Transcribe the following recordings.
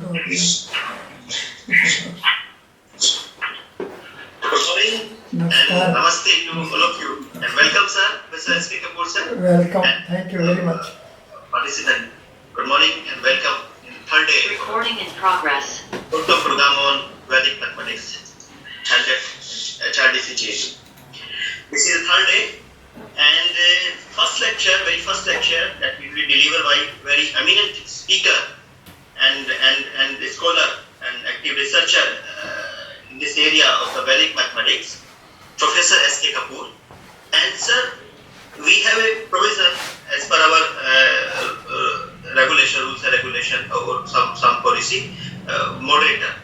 morning and namaste to all of you and welcome sir, Mr. S.K. Kapoor sir. Welcome, thank you very much. Participant, good morning and welcome in third day. Recording in progress. Total program on Vedic mathematics held at HRDC JNU. This is the third day and very first lecture that we will deliver by very eminent speaker and scholar and active researcher in this area of the Vedic mathematics, Professor S.K. Kapoor. And sir, we have a provision as per our rules and regulation or some policy, moderator.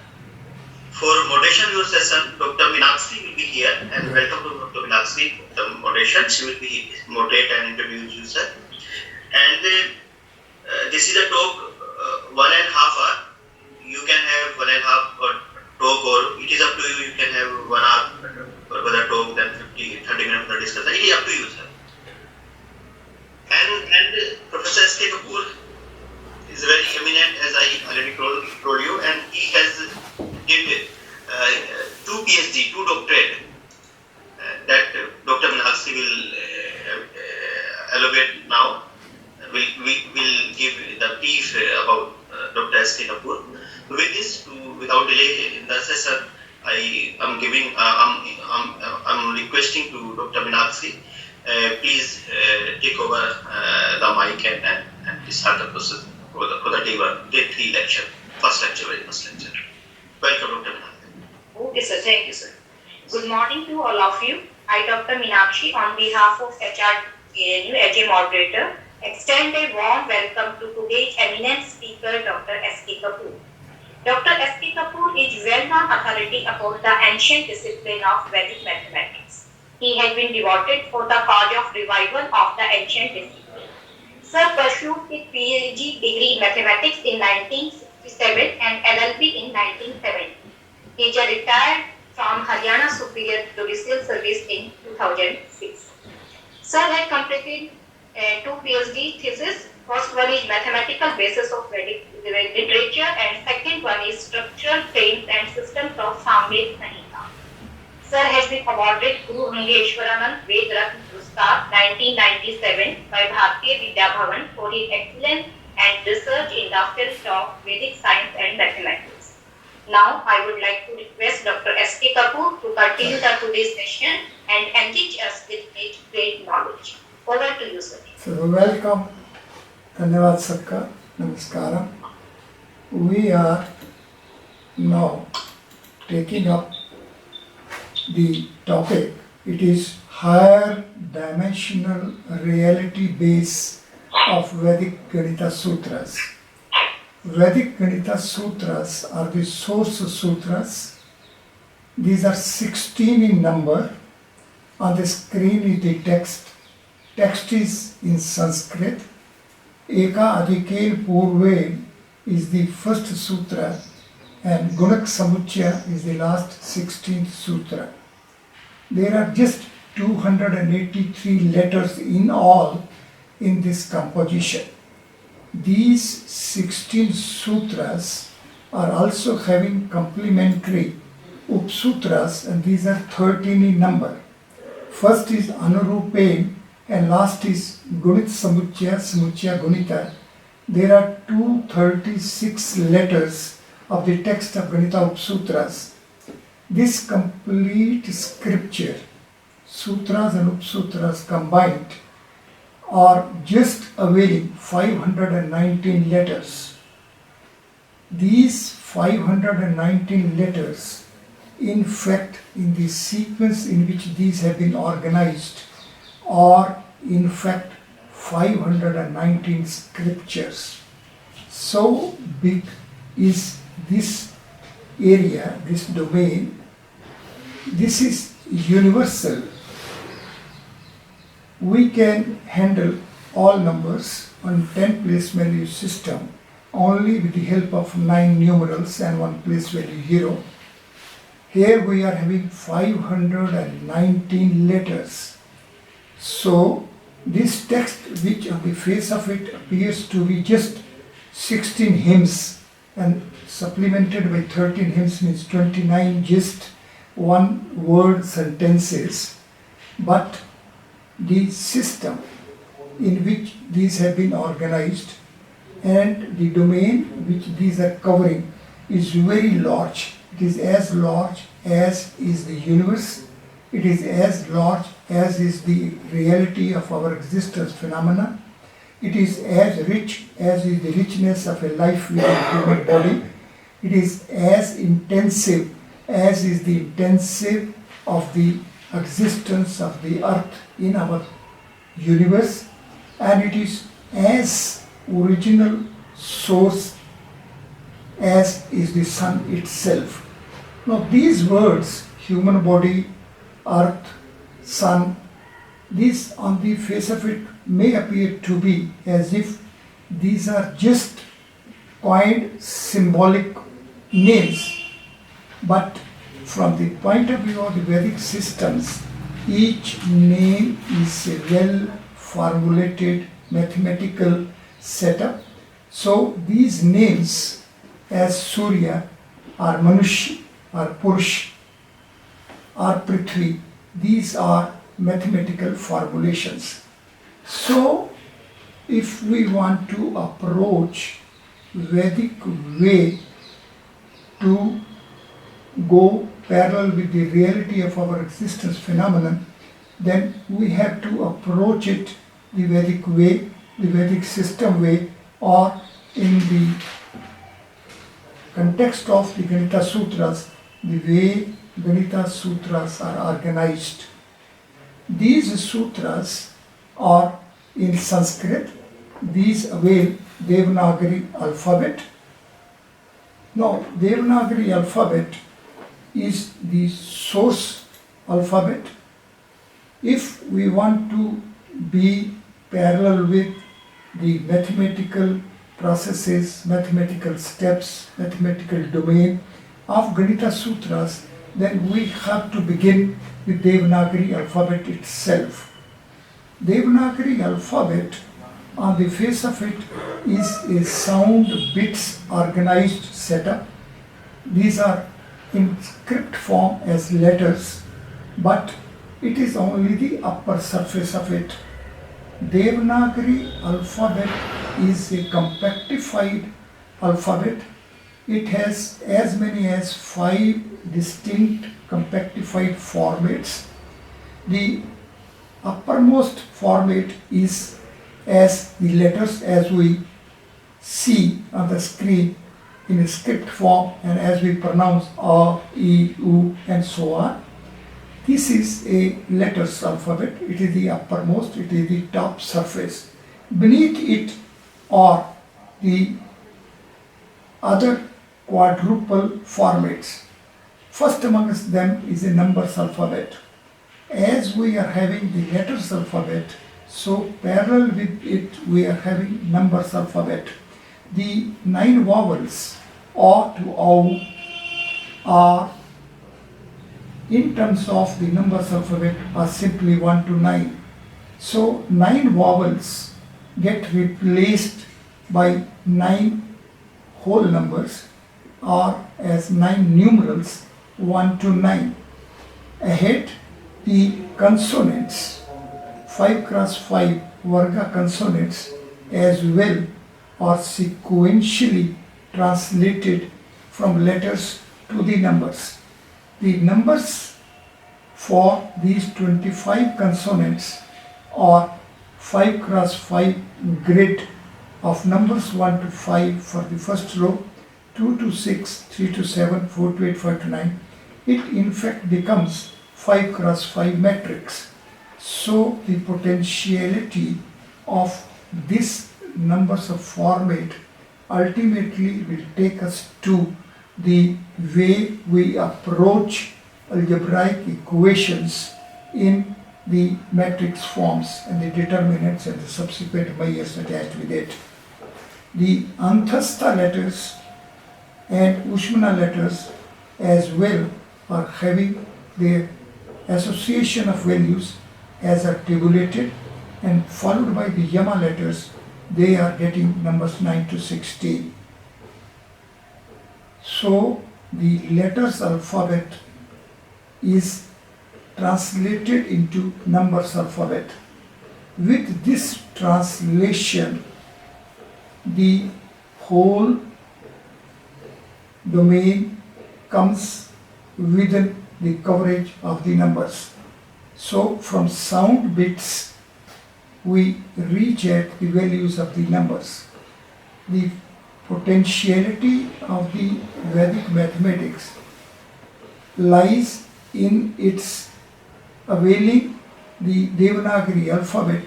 For moderation your session, Dr. Meenakshi will be here and welcome to Dr. Meenakshi. The moderation, she will be moderate and introduce you sir. And this is a talk 1.5 hour. You can have 1.5 hour talk or it is up to you. You can have 1 hour for the talk, then 30 minutes for discussion. It is up to you sir. And Professor S.K. Kapoor is very eminent, as I already told you, and he has did 2 PhD, 2 doctorate that Dr. Meenakshi will elaborate now. Will give the brief about Dr. S.K. Kapoor. With this, without delay in the session, I'm requesting to Dr. Meenakshi, please take over the mic and start the process for the day 3 lecture, first lecture. Welcome, Dr. Meenakshi. Okay, sir. Thank you, sir. Good morning to all of you. I, Dr. Meenakshi, on behalf of JNU as a moderator, extend a warm welcome to today's eminent speaker, Dr. S.K. Kapoor. Dr. S.K. Kapoor is well-known authority about the ancient discipline of Vedic mathematics. He has been devoted for the cause of revival of the ancient discipline. Sir pursued his PhD degree in mathematics in 1967 and LLB in 1970. He is retired from Haryana Superior Judicial Service in 2006. Sir had completed 2 PhD theses. First one is mathematical basis of Vedic literature and second one is structural frames and systems of Samved Sanhita. Sir has been awarded Guru Hangeshwaranand Ved Ratna Puruskar 1997 by Bharatiya Vidya Bhavan for his excellence and research in the field of Vedic science and mathematics. Now I would like to request Dr. S.K. Kapoor to continue the today's session and enrich us with great knowledge. Over to you, sir. So welcome. Dhanyavad Sakka. Namaskaram. We are now taking up the topic. It is higher dimensional reality base of Vedic Ganita Sutras. Vedic Ganita Sutras are the source sutras. These are 16 in number. On the screen is the text. Text is in Sanskrit. Eka Adhikain Purve is the first sutra and Gunak Samuchya is the last 16th sutra. There are just 283 letters in all in this composition. These 16 sutras are also having complementary upsutras and these are 13 in number. First is Anurupain and last is Gunit Samuchya, Samuchya Gunita. There are 236 letters of the text of Ganita Upsutras. This complete scripture, sutras and upsutras combined, are just availing 519 letters. These 519 letters, in fact, in the sequence in which these have been organized, are in fact 519 scriptures. So big is this area, this domain. This is universal. We can handle all numbers on 10 place value system only with the help of 9 numerals and 1 place value 0. Here we are having 519 letters. So this text, which on the face of it appears to be just 16 hymns and supplemented by 13 hymns means 29 just one word sentences, but the system in which these have been organized and the domain which these are covering is very large. It is as large as is the universe. It is as large as is the reality of our existence phenomena. It is as rich as is the richness of a life within a human body. It is as intensive as is the intensive of the existence of the earth in our universe, and it is as original source as is the sun itself. Now these words, human body, earth, sun, these on the face of it may appear to be as if these are just coined symbolic names, but from the point of view of the Vedic systems, each name is a well formulated mathematical setup. So these names as Surya or Manush or Purush or Prithvi, these are mathematical formulations. So if we want to approach Vedic way to go parallel with the reality of our existence phenomenon, then we have to approach it the Vedic way, the Vedic system way, or in the context of the Ganita Sutras, the way Ganita Sutras are organized. These sutras are in Sanskrit. These avail Devanagari alphabet. Now, Devanagari alphabet is the source alphabet. If we want to be parallel with the mathematical processes, mathematical steps, mathematical domain of Ganita Sutras, then we have to begin with Devanagari alphabet itself. Devanagari alphabet on the face of it is a sound bits organized setup. These are in script form as letters, but it is only the upper surface of it. Devanagari alphabet is a compactified alphabet. It has as many as 5 distinct compactified formats. The uppermost format is as the letters as we see on the screen in a script form and as we pronounce A, E, U and so on. This is a letters alphabet. It is the uppermost, it is the top surface. Beneath it are the other quadruple formats. First amongst them is a numbers alphabet. As we are having the letters alphabet, so parallel with it we are having numbers alphabet. The 9 vowels A to O are in terms of the numbers alphabet are simply 1 to 9. So 9 vowels get replaced by 9 whole numbers or as 9 numerals 1 to 9. Ahead the consonants 5 cross 5 Varga consonants as well are sequentially translated from letters to the numbers. The numbers for these 25 consonants are 5 cross 5 grid of numbers 1 to 5 for the first row, 2 to 6, 3 to 7, 4 to 8, 5 to 9. It in fact becomes 5 cross 5 matrix. So the potentiality of this numbers of format ultimately will take us to the way we approach algebraic equations in the matrix forms and the determinants and the subsequent mayas attached with it. The Anthastha letters and Ushmana letters as well are having their association of values as are tabulated, and followed by the Yama letters, they are getting numbers 9 to 16. So the letters alphabet is translated into numbers alphabet. With this translation, the whole domain comes within the coverage of the numbers. So from sound bits, we reach at the values of the numbers. The potentiality of the Vedic mathematics lies in its availing the Devanagari alphabet,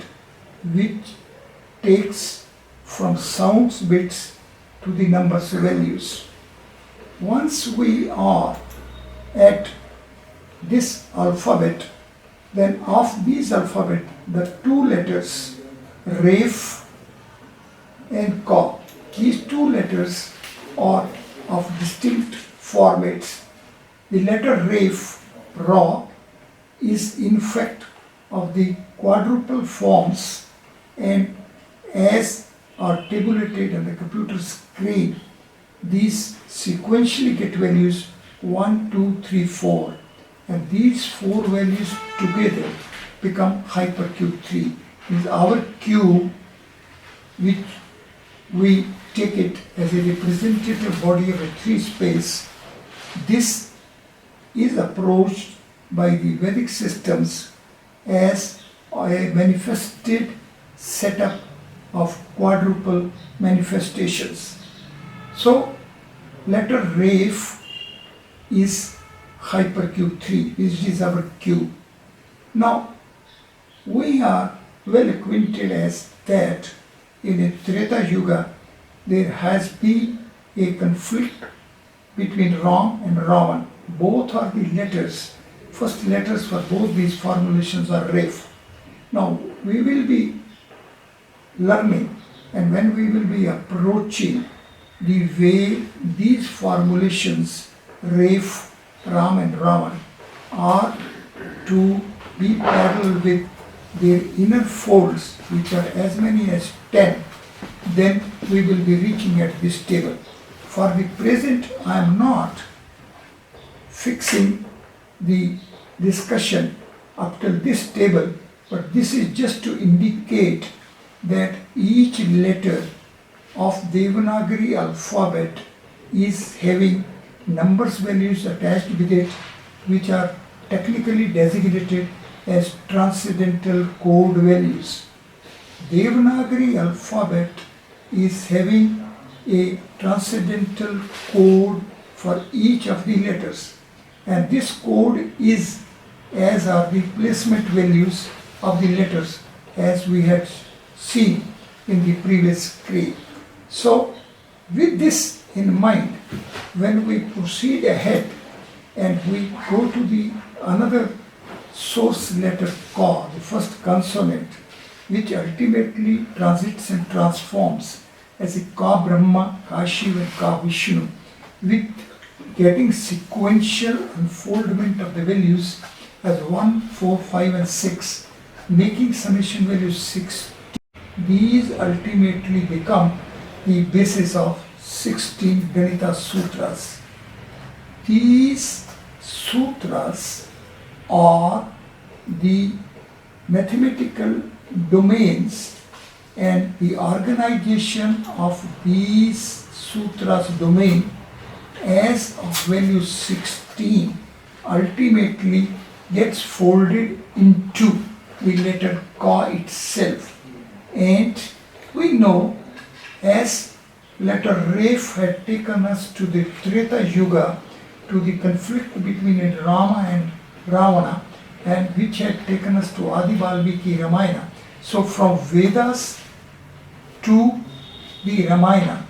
which takes from sounds bits to the numbers values. Once we are at this alphabet, then of these alphabet, the two letters Ref and Ka, these two letters are of distinct formats. The letter Ref, Ra, is in fact of the quadruple forms, and as are tabulated on the computer screen, these sequentially get values 1, 2, 3, 4, and these four values together become hypercube 3. This is our cube, which we take it as a representative body of a 3 space. This is approached by the Vedic systems as a manifested setup of quadruple manifestations. So letter Ref is hypercube 3, which is our cube. Now we are well acquainted as that in a Treta Yuga there has been a conflict between Ram and Ravan. Both are the letters. First letters for both these formulations are Ref. Now we will be learning, and when we will be approaching the way these formulations Ref, Ram and Ravan are to be parallel with their inner folds, which are as many as 10, then we will be reaching at this table. For the present, I am not fixing the discussion up till this table, but this is just to indicate that each letter of Devanagari alphabet is having numbers values attached with it, which are technically designated as transcendental code values. Devanagari alphabet is having a transcendental code for each of the letters, and this code is as are the placement values of the letters as we had seen in the previous screen. So with this in mind, when we proceed ahead and we go to the another source letter Ka, the first consonant, which ultimately transits and transforms as a Ka Brahma, Ka Shiva and Ka Vishnu, with getting sequential unfoldment of the values as 1, 4, 5 and 6, making summation values 6. These ultimately become the basis of 16 Ganita Sutras. These sutras are the mathematical domains, and the organization of these sutras domain as of value 16 ultimately gets folded into the letter Ka itself. And we know, as letter Ref had taken us to the Treta Yuga, to the conflict between Rama and Ravana, and which had taken us to Adi Valmiki Ramayana. So from Vedas to the Ramayana,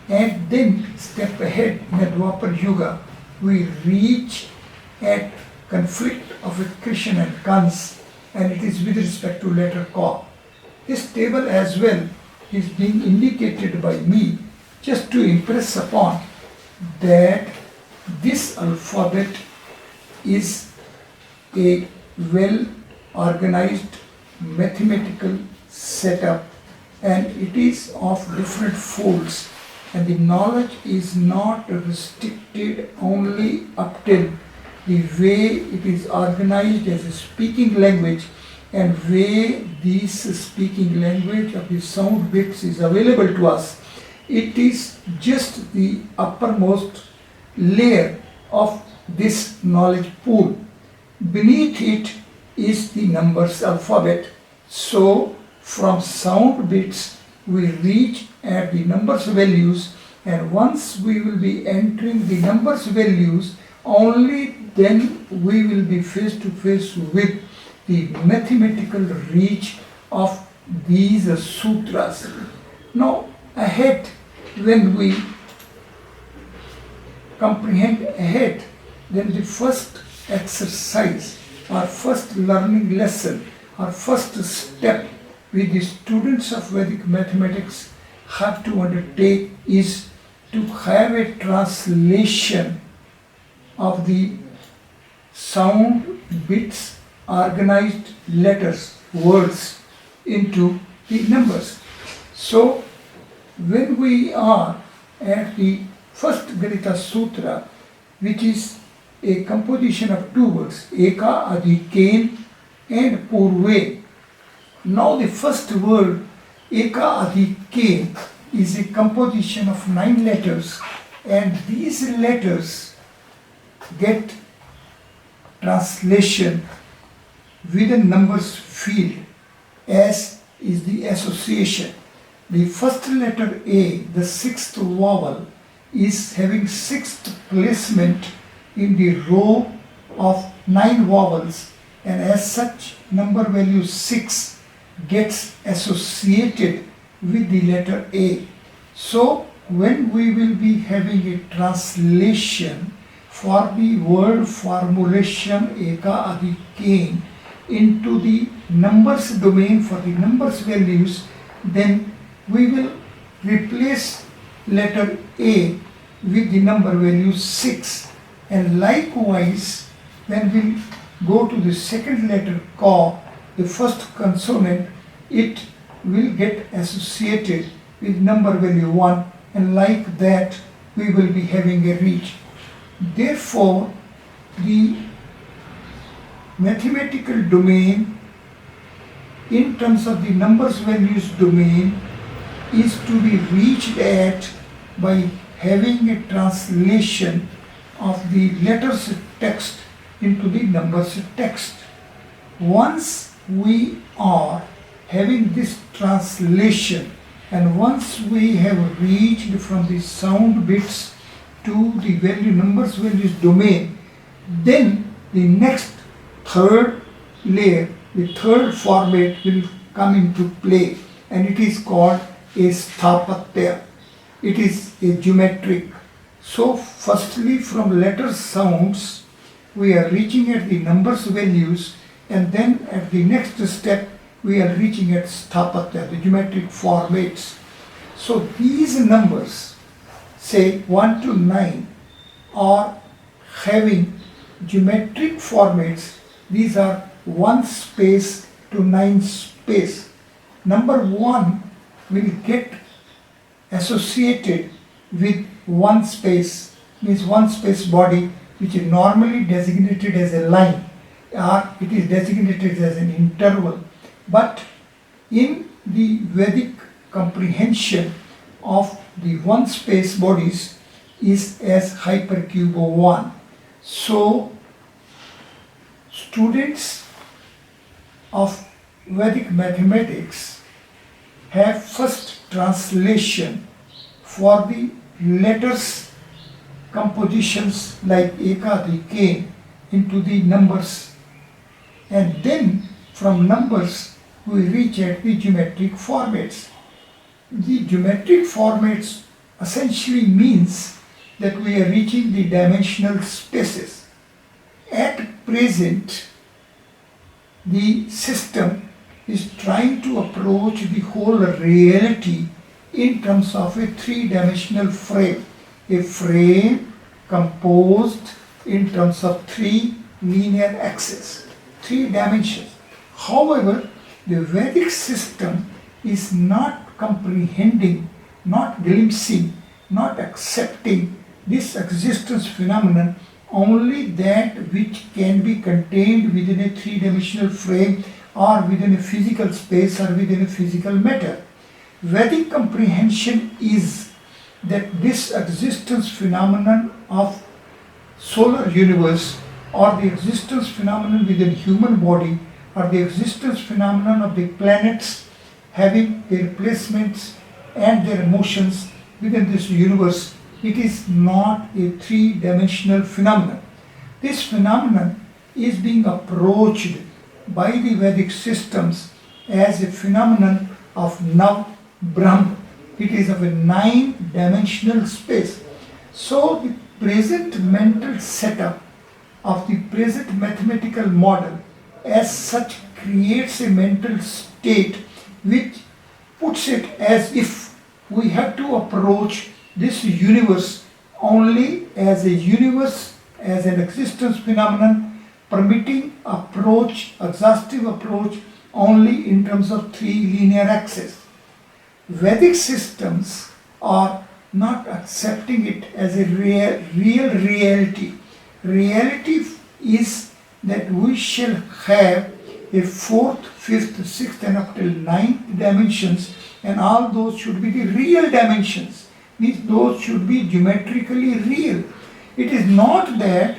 and then step ahead in the Dwapar Yuga, we reach at conflict of Krishna and Kans, and it is with respect to letter Ka. This table as well is being indicated by me just to impress upon that this alphabet is a well organized mathematical setup, and it is of different folds and the knowledge is not restricted only up till the way it is organized as a speaking language and way this speaking language of the sound bits is available to us. It is just the uppermost layer of this knowledge pool. Beneath it is the numbers alphabet. So from sound bits we reach at the numbers values, and once we will be entering the numbers values, only then we will be face to face with the mathematical reach of these sutras. Now ahead, when we comprehend ahead, then the first exercise or first learning lesson or first step with the students of Vedic mathematics have to undertake is to have a translation of the sound bits, organized letters, words into the numbers. So when we are at the first Ganita Sutra, which is a composition of two words, Eka, Adi, Ken and Purve. Now the first word, Eka, Adi, Ken, is a composition of 9 letters, and these letters get translation with a numbers field as is the association. The first letter A, the 6th vowel, is having 6th placement in the row of 9 vowels, and as such number value 6 gets associated with the letter A. So when we will be having a translation for the word formulation Eka, Adi, Ken into the numbers domain for the numbers values, then we will replace letter A with the number value 6, and likewise when we go to the second letter Ka, the first consonant, it will get associated with number value 1, and like that we will be having a reach. Therefore, the mathematical domain in terms of the numbers values domain is to be reached at by having a translation of the letters text into the numbers text. Once we are having this translation, and once we have reached from the sound bits to the value numbers values domain, then the next third layer, the third format will come into play, and it is called a sthapatya. It is a geometric. So firstly from letter sounds we are reaching at the numbers values, and then at the next step we are reaching at sthapatya, the geometric formats. So these numbers, say 1 to 9, are having geometric formats. These are 1 space to 9 space. Number 1 will get associated with 1 space, means 1 space body, which is normally designated as a line, or it is designated as an interval. But in the Vedic comprehension of the 1 space bodies is as hypercube of 1. So students of Vedic mathematics have first translation for the letters compositions like Eka, Adi, Ken into the numbers, and then from numbers we reach at the geometric formats. The geometric formats essentially means that we are reaching the dimensional spaces. At present, the system is trying to approach the whole reality in terms of a 3-dimensional frame, a frame composed in terms of 3 linear axes, 3 dimensions. However, the Vedic system is not comprehending, not glimpsing not accepting this existence phenomenon, only that which can be contained within a three-dimensional frame or within a physical space or within a physical matter. Vedic comprehension is that this existence phenomenon of solar universe, or the existence phenomenon within human body, or the existence phenomenon of the planets having their placements and their motions within this universe, it is not a three-dimensional phenomenon. This phenomenon is being approached by the Vedic systems as a phenomenon of Nav Brahm. It is of a nine-dimensional space. So the present mental setup of the present mathematical model as such creates a mental state which puts it as if we have to approach this universe only as a universe, as an existence phenomenon, permitting approach, exhaustive approach only in terms of three linear axes. Vedic systems are not accepting it as a real reality. Reality is that we shall have a fourth, fifth, sixth and up till ninth dimensions, and all those should be the real dimensions. Means those should be geometrically real. It is not that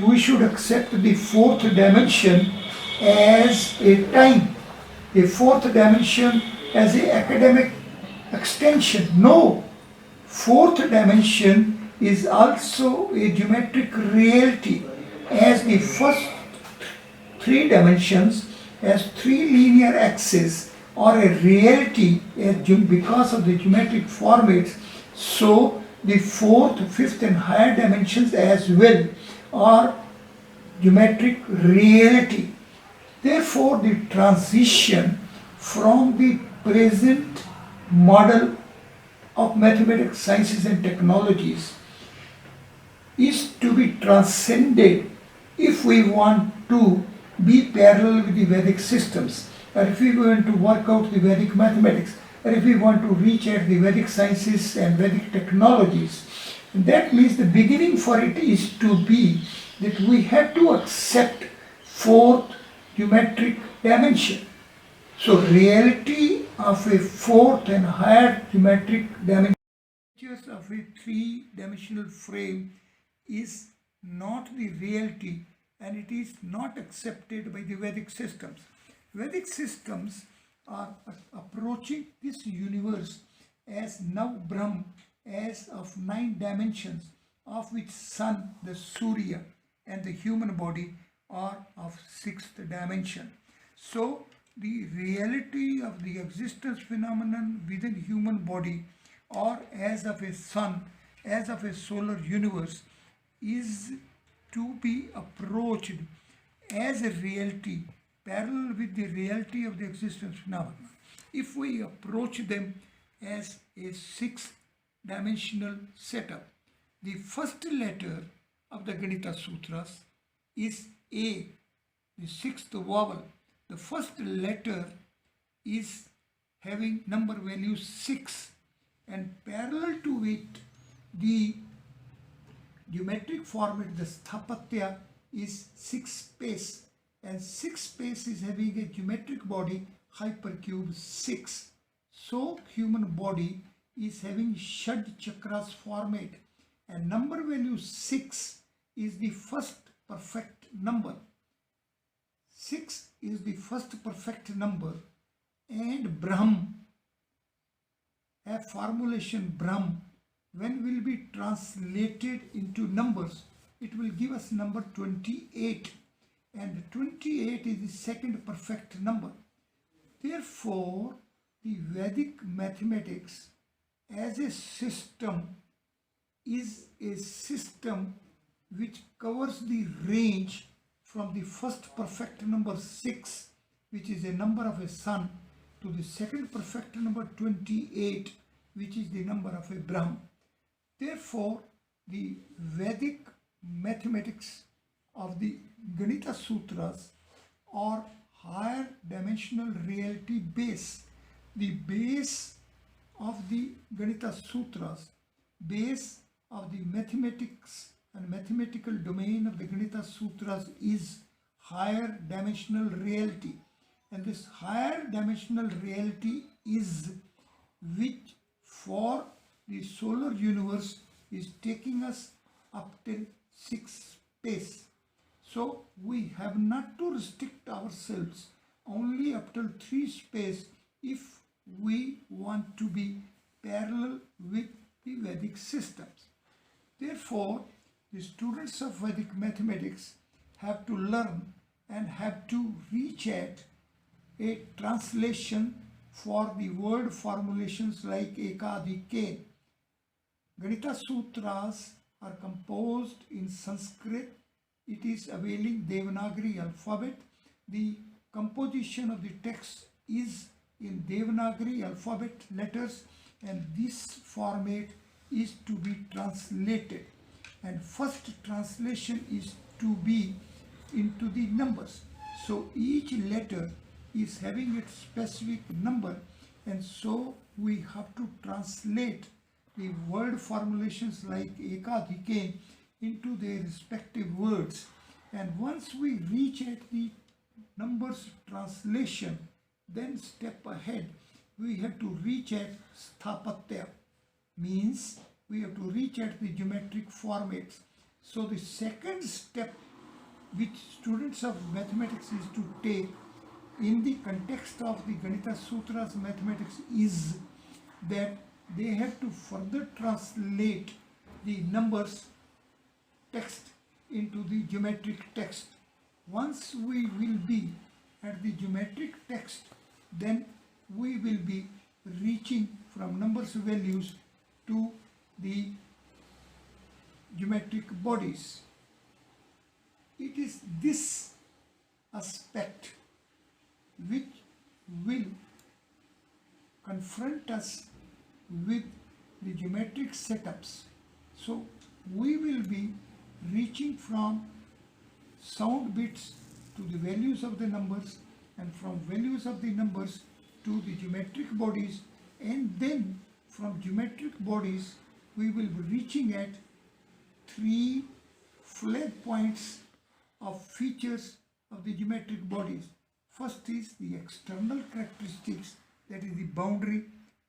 we should accept the fourth dimension as a time, a fourth dimension as an academic extension. No, fourth dimension is also a geometric reality, as the first three dimensions as three linear axes are a reality because of the geometric formats. So the fourth, fifth and higher dimensions as well are geometric reality. Therefore, the transition from the present model of mathematics, sciences and technologies is to be transcended if we want to be parallel with the Vedic systems, or if we want to work out the Vedic mathematics, or if we want to reach at the Vedic sciences and Vedic technologies. And that means the beginning for it is to be that we have to accept fourth geometric dimension. So reality of a fourth and higher geometric dimension of a three-dimensional frame is not the reality, and it is not accepted by the Vedic systems. Vedic systems are approaching this universe as Nav Brahm, as of nine dimensions, of which sun, the Surya, and the human body are of sixth dimension. So the reality of the existence phenomenon within human body, or as of a sun, as of a solar universe, is to be approached as a reality parallel with the reality of the existence phenomenon. If we approach them as a six-dimensional setup, the first letter of the Ganita Sutras is A, the sixth vowel. The first letter is having number value 6, and parallel to it, the geometric format, the sthapatya, is 6 space, and 6 space is having a geometric body hypercube 6. So human body is having Shad chakras format, and number value 6 is the first perfect number. 6 is the first perfect number, and Brahm, a formulation Brahm, when will be translated into numbers, it will give us number 28, and 28 is the second perfect number. Therefore, the Vedic mathematics as a system is a system which covers the range from the first perfect number 6, which is a number of a sun, to the second perfect number 28, which is the number of a Brahm. Therefore, the Vedic mathematics of the Ganita Sutras are higher dimensional reality base. The base of the Ganita Sutras base of the mathematics and mathematical domain of the Ganita Sutras is higher dimensional reality. And this higher dimensional reality is which for the solar universe is taking us up till 6 space. So we have not to restrict ourselves only up till 3 space if we want to be parallel with the Vedic systems. Therefore, the students of Vedic mathematics have to learn and have to reach at a translation for the word formulations like Ekadike. Ganita Sutras are composed in Sanskrit. It is availing Devanagari Alphabet. The composition of the text is in Devanagari Alphabet letters, and this format is to be translated. And first translation is to be into the numbers. So each letter is having its specific number, and so we have to translate the word formulations like Ekadike into their respective words. And once we reach at the numbers translation, then step ahead we have to reach at Sthapatya, means we have to reach at the geometric formats. So the second step which students of mathematics is to take in the context of the Ganita Sutras mathematics is that they have to further translate the numbers text into the geometric text. Once we will be at the geometric text, then we will be reaching from numbers values to the geometric bodies. It is this aspect which will confront us with the geometric setups. So we will be reaching from sound bits to the values of the numbers, and from values of the numbers to the geometric bodies, and then from geometric bodies we will be reaching at 3 flag points of features of the geometric bodies. First is the external characteristics, that is the boundary.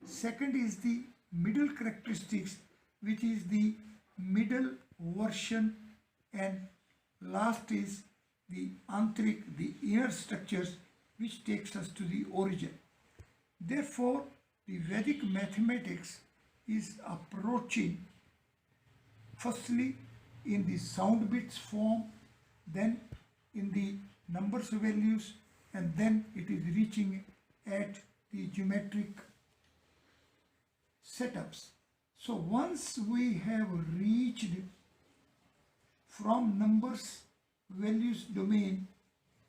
Second is the middle characteristics, which is the middle version, and last is the antrik, the inner structures, which takes us to the origin. Therefore, the Vedic mathematics is approaching firstly in the sound bits form, then in the numbers values, and then it is reaching at the geometric setups. So once we have reached from numbers values domain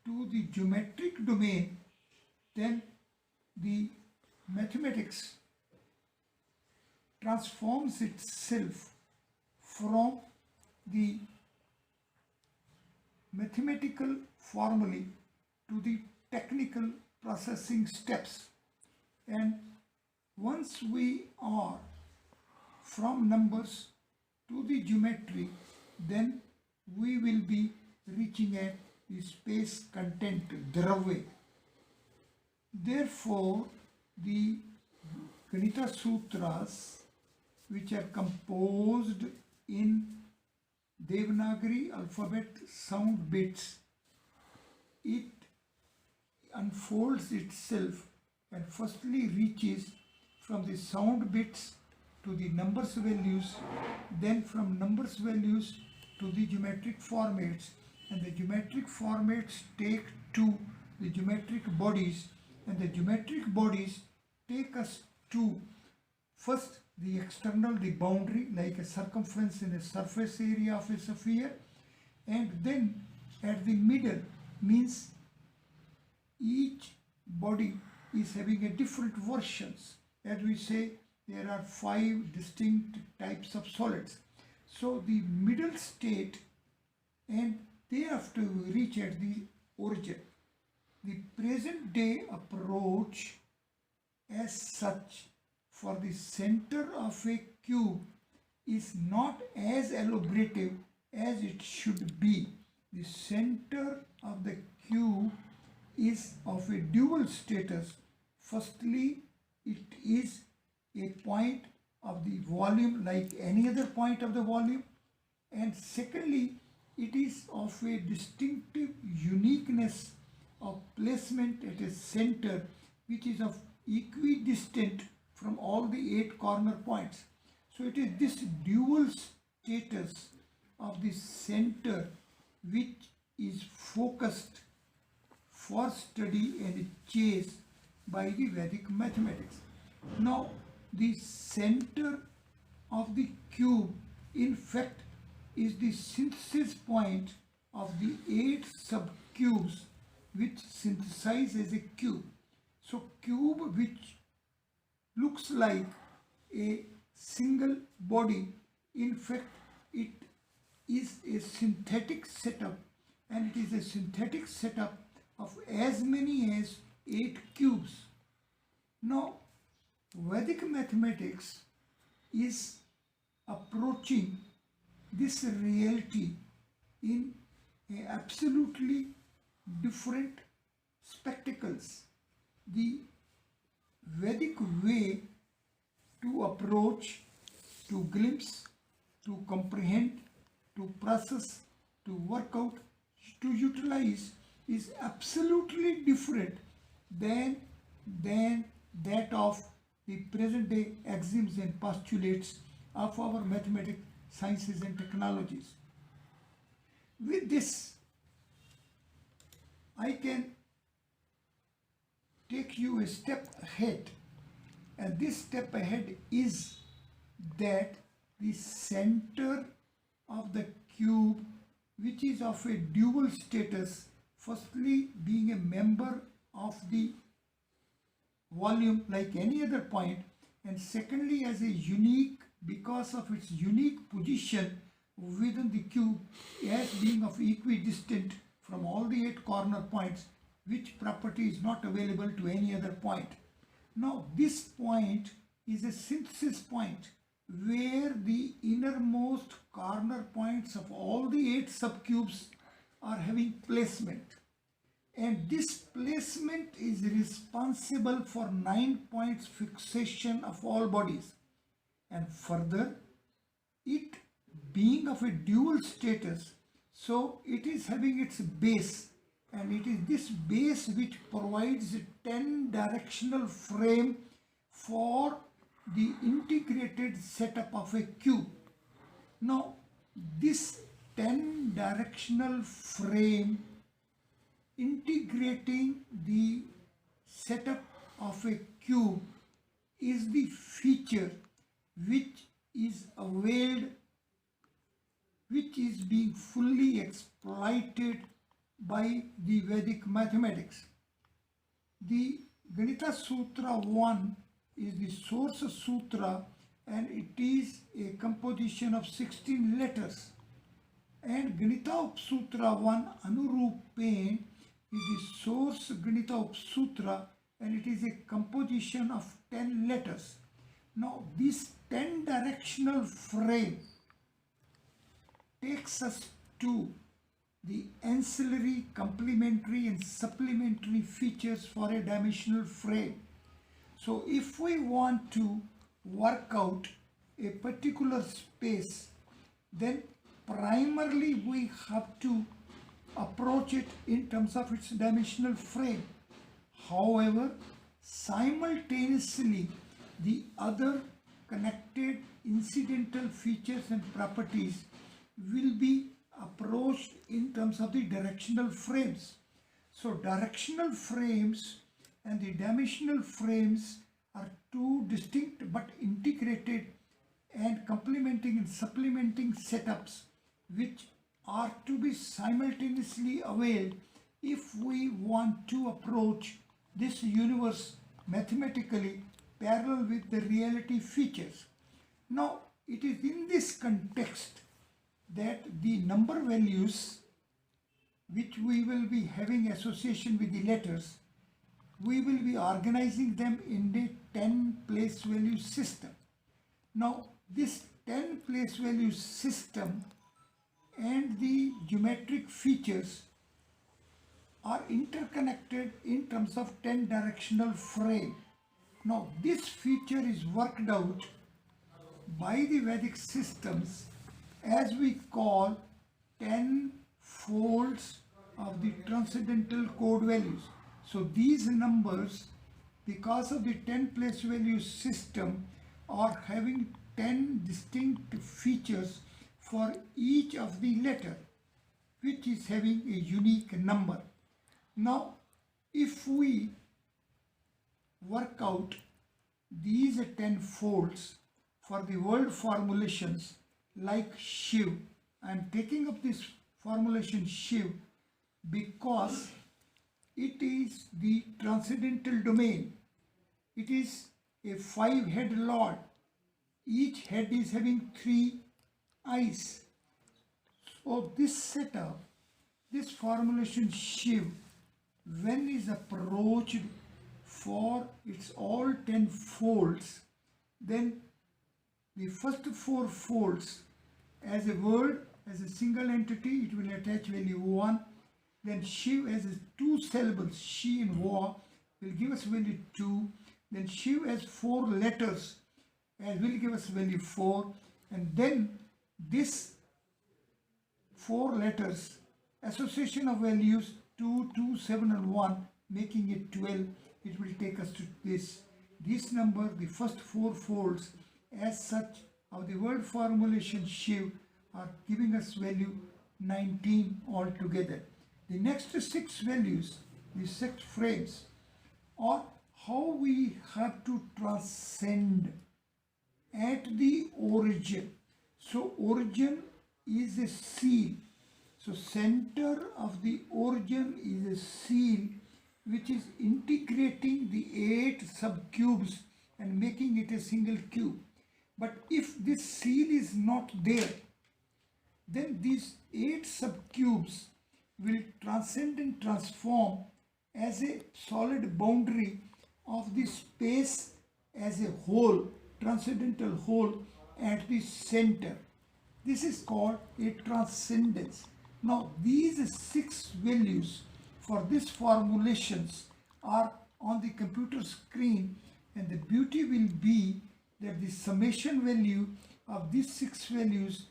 to the geometric domain, then the mathematics transforms itself from the mathematical formulae to the technical processing steps. And once we are from numbers to the geometry, then we will be reaching at the space content Dravya. Therefore, the Ganita Sutras, which are composed in Devanagari alphabet sound bits, it unfolds itself and firstly reaches from the sound bits to the numbers values, then from numbers values to the geometric formats, and the geometric formats take to the geometric bodies, and the geometric bodies take us to first the external, the boundary, like a circumference in a surface area of a sphere, and then at the middle, means each body is having a different versions. As we say, there are 5 distinct types of solids. So the middle state, and thereafter we reach at the origin. The present day approach as such for the center of a cube is not as elaborative as it should be. The center of the cube is of a dual status. Firstly, it is a point of the volume like any other point of the volume, and secondly, it is of a distinctive uniqueness of placement at a center which is of equidistant from all the 8 corner points. So it is this dual status of the center which is focused for study and chase by the Vedic mathematics. Now, the center of the cube, in fact, is the synthesis point of the 8 subcubes which synthesize as a cube. So, cube which looks like a single body, in fact, it is a synthetic setup, and it is a synthetic setup of as many as 8 cubes. Now, Vedic mathematics is approaching this reality in a absolutely different spectacles. The Vedic way to approach, to glimpse, to comprehend, to process, to work out, to utilize is absolutely different than that of the present day axioms and postulates of our mathematics, sciences and technologies. With this, I can take you a step ahead, and this step ahead is that the center of the cube, which is of a dual status, firstly being a member of the volume like any other point, and secondly as a unique, because of its unique position within the cube, as being of equidistant from all the 8 corner points, which property is not available to any other point. Now this point is a synthesis point where the innermost corner points of all the 8 subcubes are having placement, and this placement is responsible for 9 points fixation of all bodies, and further it being of a dual status, so it is having its base, and it is this base which provides a 10 directional frame for the integrated setup of a cube. Now this 10 directional frame integrating the setup of a cube is the feature which is availed, which is being fully exploited by the Vedic mathematics. The Ganita Sutra 1 is the source sutra, and it is a composition of 16 letters, and Ganita Sutra 1 Anurupen is the source Ganita Sutra, and it is a composition of 10 letters. Now this 10 directional frame takes us to the ancillary, complementary and supplementary features for a dimensional frame. So if we want to work out a particular space, then primarily we have to approach it in terms of its dimensional frame. However, simultaneously the other connected incidental features and properties will be approached in terms of the directional frames. So directional frames and the dimensional frames are two distinct but integrated and complementing and supplementing setups which are to be simultaneously availed if we want to approach this universe mathematically parallel with the reality features. Now it is in this context that the number values which we will be having association with the letters, we will be organizing them in a 10 place value system. Now this 10 place value system and the geometric features are interconnected in terms of 10 directional frame. Now this feature is worked out by the Vedic systems as we call 10 folds of the transcendental code values. So these numbers, because of the 10 place value system, are having 10 distinct features for each of the letter, which is having a unique number. Now if we work out these 10 folds for the word formulations like Shiv, I am taking up this formulation Shiv because it is the transcendental domain. It is a 5-head Lord. Each head is having 3 eyes. So this setup, this formulation Shiv, when is approached for its all 10 folds, then the first 4 folds as a word, as a single entity, it will attach value 1. Then Shiv as 2 syllables, Shi and Va, will give us value 2. Then Shiv as 4 letters, will give us value 4. And then this 4 letters, association of values 2, 2, 7 and 1, making it 12, it will take us to this. This number, the first 4 folds as such of the word formulation Shiv, are giving us value 19 altogether. The next 6 values, the 6 frames, are how we have to transcend at the origin. So origin is a seal. So center of the origin is a seal which is integrating the 8 subcubes and making it a single cube. But if this seal is not there, then these 8 subcubes will transcend and transform as a solid boundary of the space as a whole, transcendental whole at the center. This is called a transcendence. Now these 6 values for these formulations are on the computer screen, and the beauty will be that the summation value of these 6 values,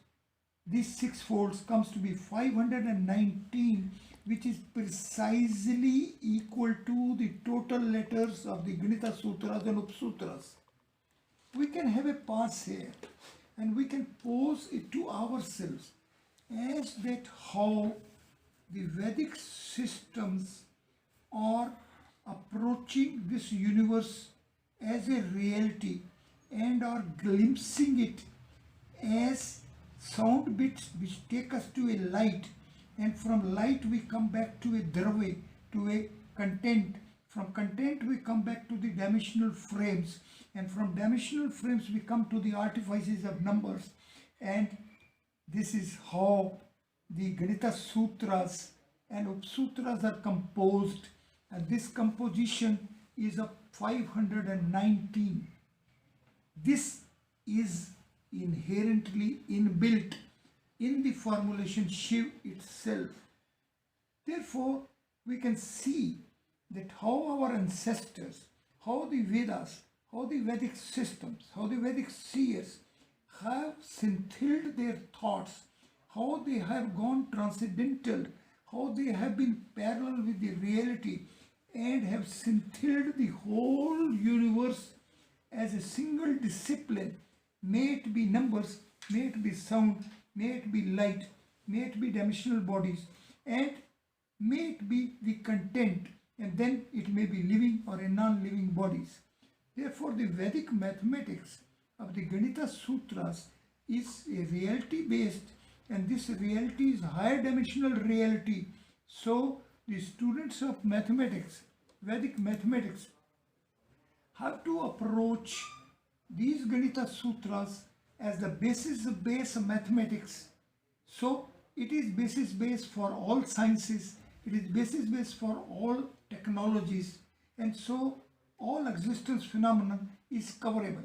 these 6 folds, comes to be 519, which is precisely equal to the total letters of the Ganita Sutras and Upsutras. We can have a pass here and we can pose it to ourselves as that how the Vedic systems are approaching this universe as a reality and are glimpsing it as sound bits which take us to a light, and from light we come back to a dravya, to a content. From content we come back to the dimensional frames, and from dimensional frames we come to the artifices of numbers. And this is how the Ganita Sutras and Upsutras are composed, and this composition is of 519. This is inherently inbuilt in the formulation Shiv itself. Therefore, we can see that how our ancestors, how the Vedas, how the Vedic systems, how the Vedic seers have scintilled their thoughts, how they have gone transcendental, how they have been parallel with the reality and have scintilled the whole universe as a single discipline. May it be numbers, may it be sound, may it be light, may it be dimensional bodies, and may it be the content, and then it may be living or a non-living bodies. Therefore, the Vedic mathematics of the Ganita Sutras is a reality based, and this reality is higher dimensional reality. So the students of mathematics, Vedic mathematics, have to approach these Ganita Sutras as the basis of base mathematics. So it is basis base for all sciences, it is basis base for all technologies, and so all existence phenomenon is coverable.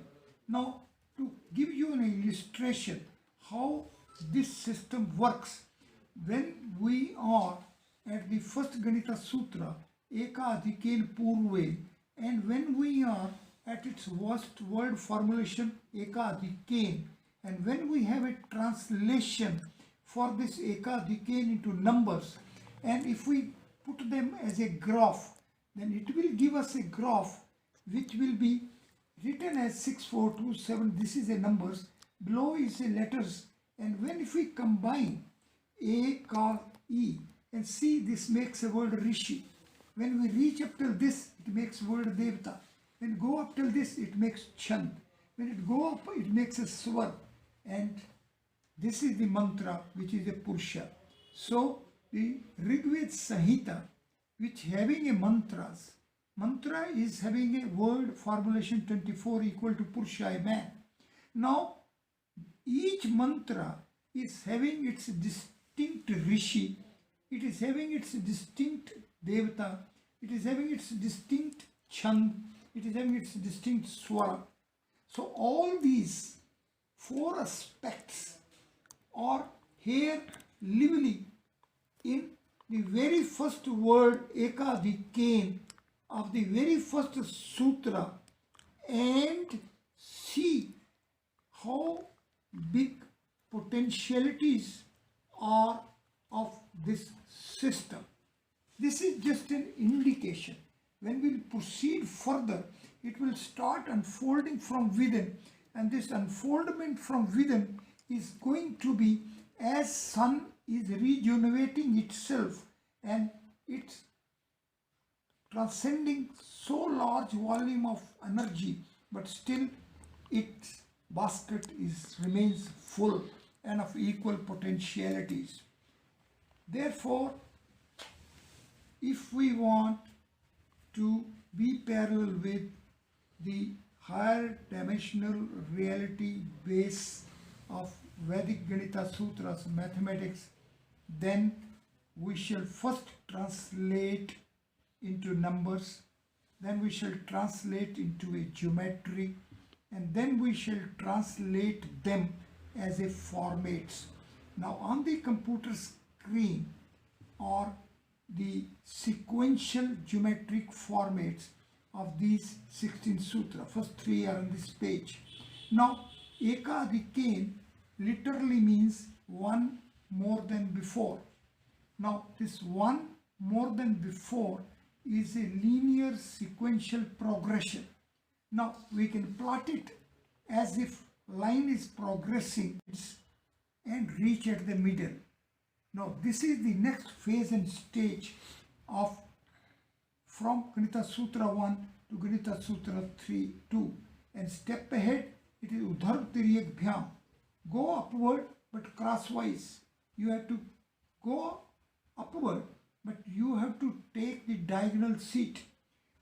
Now to give you an illustration how this system works, when we are at the first Ganita Sutra, Eka Adhikain Purve, and when we are at its worst word formulation, Eka Adhikain, and when we have a translation for this Eka Adhikain into numbers, and if we put them as a graph, then it will give us a graph which will be written as 6427. This is a numbers, below is a letters, and when if we combine A, Ka, E, and see, this makes a word Rishi. When we reach up till this, it makes word Devta. When we go up till this, it makes Chand. When it go up, it makes a Swar. And this is the mantra, which is a Purusha. So the Rigved Samhita, which having a mantras, mantra is having a word formulation 24 equal to Purusha, a man. Now, each mantra is having its distinct Rishi, it is having its distinct Devata, it is having its distinct Chand, it is having its distinct Swara. So all these four aspects are here lively in the very first word Eka Adhikain of the very first sutra, and see how big potentialities are of this system. This is just an indication. When we proceed further, it will start unfolding from within, and this unfoldment from within is going to be as sun is regenerating itself and it's transcending so large volume of energy, but still its basket remains full and of equal potentialities. Therefore, if we want to be parallel with the higher dimensional reality base of Vedic Ganita Sutras mathematics, then we shall first translate into numbers, then we shall translate into a geometry, and then we shall translate them as a formats. Now on the computer screen are the sequential geometric formats of these 16 sutras. First three are on this page. Now Eka Adhikain literally means one more than before. Now this one more than before is a linear sequential progression. Now we can plot it as if line is progressing and reach at the middle. Now this is the next phase and stage of from Ganita Sutra 1 to Ganita Sutra 2, and step ahead it is Udhar Tiryek Bhyam. Go upward but crosswise. You have to go upward, but you have to take the diagonal seat.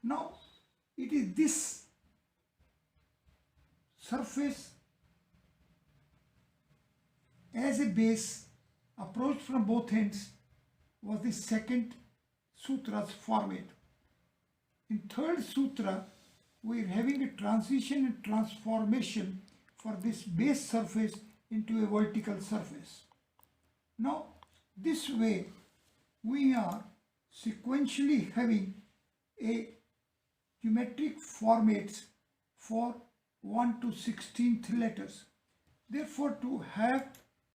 Now it is this surface as a base approached from both ends was the second sutra's format. In third sutra, we are having a transition and transformation for this base surface into a vertical surface. Now, this way we are sequentially having a geometric formats for 1 to 16th letters. Therefore, to have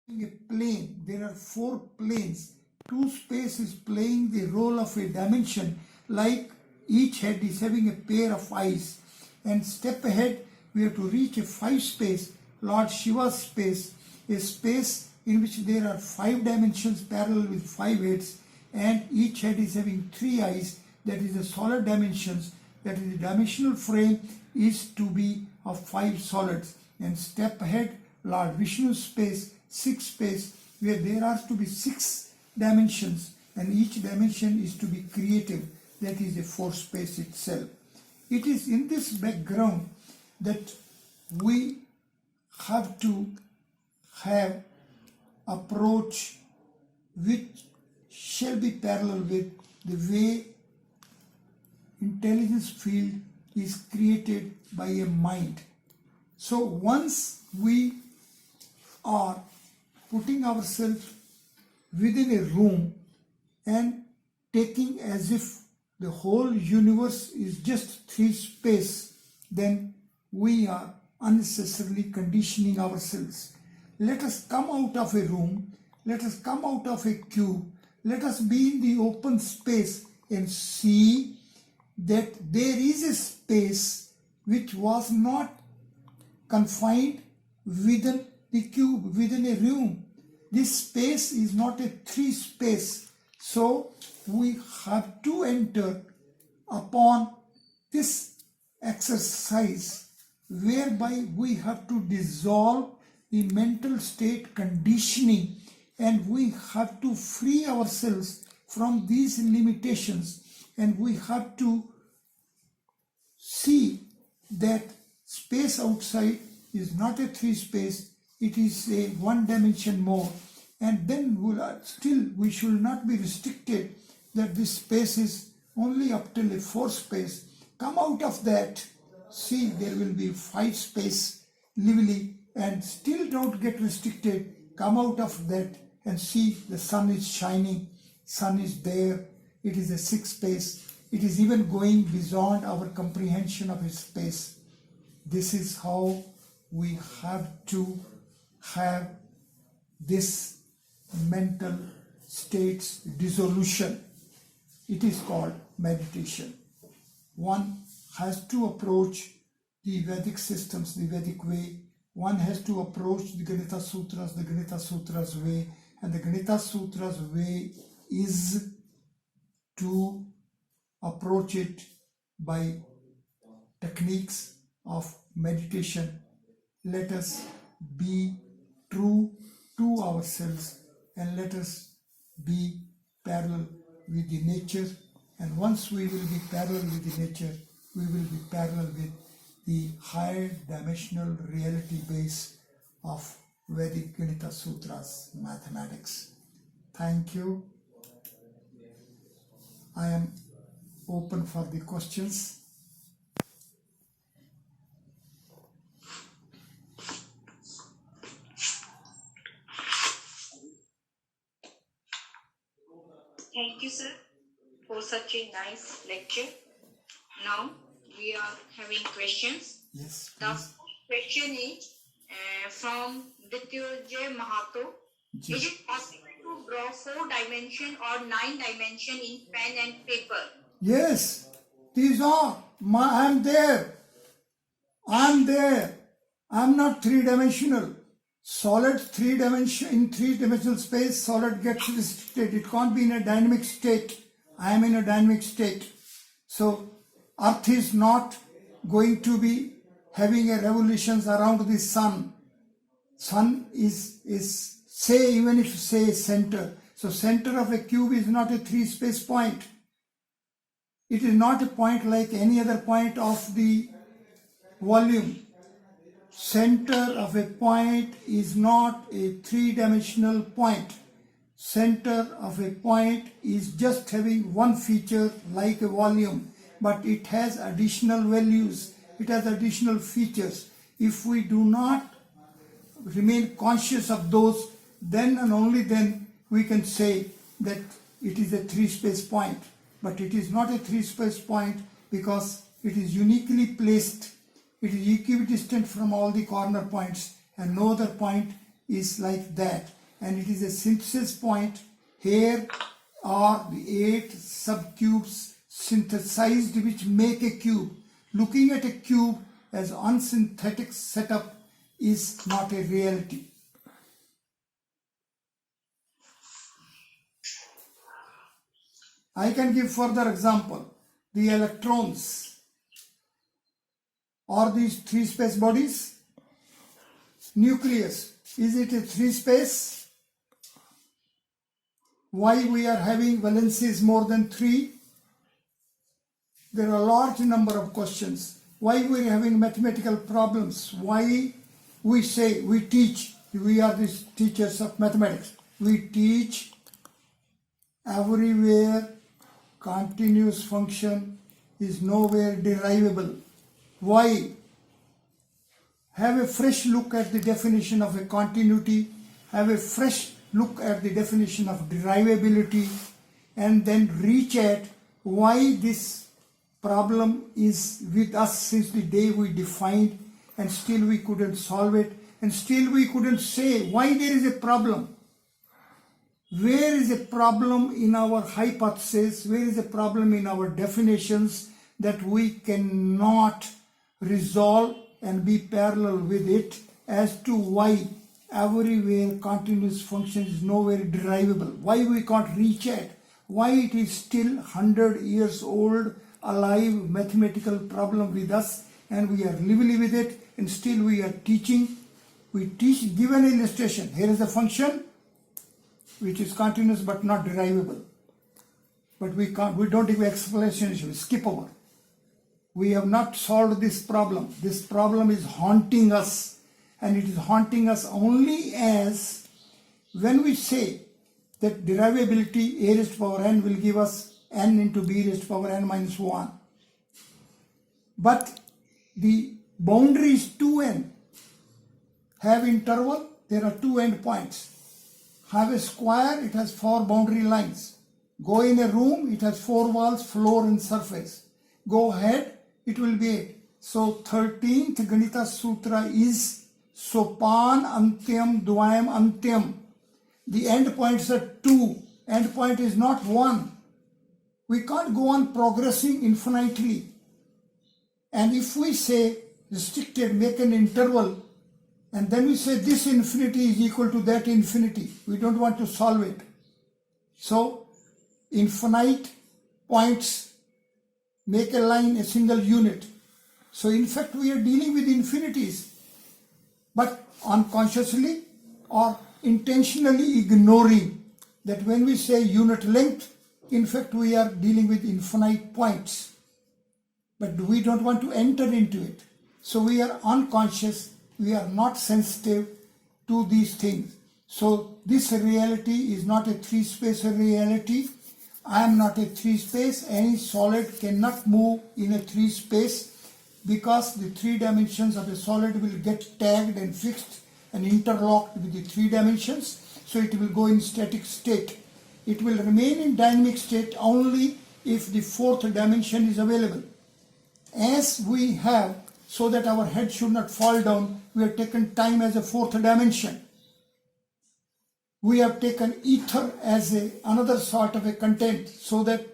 a plane, there are 4 planes. 2 space is playing the role of a dimension, like each head is having a pair of eyes. And step ahead, we have to reach a 5 space, Lord Shiva's space, a space in which there are 5 dimensions parallel with 5 heads, and each head is having 3 eyes. That is the solid dimensions, that is the dimensional frame is to be of 5 solids. And step ahead, Lord Vishnu's space, 6 space, where there are to be 6 dimensions, and each dimension is to be creative, that is a 4 space itself. It is in this background that we have to have approach which shall be parallel with the way intelligence field is created by a mind. So once we are putting ourselves within a room and taking as if the whole universe is just three space, then we are unnecessarily conditioning ourselves. Let us come out of a room, let us come out of a cube, let us be in the open space and see that there is a space which was not confined within the cube, within a room. This space is not a three space. So we have to enter upon this exercise whereby we have to dissolve the mental state conditioning, and we have to free ourselves from these limitations, and we have to see that space outside is not a three space, it is a one dimension more. And then we should not be restricted that this space is only up till a four space. Come out of that, see there will be five space lively, and still don't get restricted. Come out of that and see the sun is shining, sun is there, it is a six space, it is even going beyond our comprehension of a space. This is how we have to have this mental state's dissolution. It is called meditation. One has to approach the Vedic systems the Vedic way. One has to approach the Ganita Sutras the Ganita Sutras way. And the Ganita Sutras way is to approach it by techniques of meditation. Let us be true to ourselves and let us be parallel with the nature. And once we will be parallel with the nature, we will be parallel with the higher dimensional reality base of Vedic Ganita Sutras mathematics. Thank you. I am open for the questions. Thank you, sir, for such a nice lecture. Now we are having questions. Yes, The please. first question is from Dityojay Mahato. Ji. Is it possible to draw 4 dimension or 9 dimension in pen and paper? Yes, these are I'm there. I'm there. I'm not three-dimensional. Solid in three-dimensional space, solid gets restricted. It can't be in a dynamic state. I am in a dynamic state. So Earth is not going to be having a revolutions around the sun. Sun is say, even if you say center. So center of a cube is not a three-space point. It is not a point like any other point of the volume. Center of a point is not a three-dimensional point. Center of a point is just having one feature like a volume, but it has additional values, it has additional features. If we do not remain conscious of those, then and only then we can say that it is a three-space point. But it is not a three-space point because it is uniquely placed. It is equidistant from all the corner points, and no other point is like that. And it is a synthesis point. Here are the 8 subcubes synthesized which make a cube. Looking at a cube as unsynthetic setup is not a reality. I can give further example. The electrons or these three-space bodies. Nucleus, is it a three-space? Why we are having valencies more than 3? There are a large number of questions. Why we are having mathematical problems? Why we say, we teach, we are the teachers of mathematics. We teach everywhere continuous function is nowhere derivable. Why? have a fresh look at the definition of a continuity, have a fresh look at the definition of derivability, and then reach at why this problem is with us since the day we defined, and still we couldn't solve it, and still we couldn't say why there is a problem. Where is a problem in our hypothesis? Where is a problem in our definitions that we cannot resolve and be parallel with it as to why everywhere continuous function is nowhere derivable? Why we can't reach at? Why it is still 100 years old, alive mathematical problem with us, and we are living with it, and still we are teaching. We teach, give an illustration. Here is a function which is continuous but not derivable. But we don't give explanation, we skip over. We have not solved this problem. This problem is haunting us, and it is haunting us only as when we say that derivability a raised to power n will give us n into b raised to power n minus 1. But the boundary is 2n. Have interval, there are two endpoints. Have a square, it has 4 boundary lines. Go in a room, it has 4 walls, floor and surface. Go ahead, it will be 8. So 13th Ganita Sutra is Sopan Antyam Dvayam Antyam. The endpoints are 2. Endpoint is not 1. We can't go on progressing infinitely. And if we say restricted, make an interval, and then we say this infinity is equal to that infinity, we don't want to solve it. So infinite points make a line a single unit. So in fact we are dealing with infinities, but unconsciously or intentionally ignoring that when we say unit length, in fact we are dealing with infinite points, but we don't want to enter into it. So we are unconscious, we are not sensitive to these things. So this reality is not a 3-space reality. I am not a 3-space. Any solid cannot move in a 3-space because the 3 dimensions of a solid will get tagged and fixed and interlocked with the 3 dimensions. So it will go in static state. It will remain in dynamic state only if the 4th dimension is available. As we have, so that our head should not fall down, we have taken time as a 4th dimension. We have taken ether as another sort of a content, so that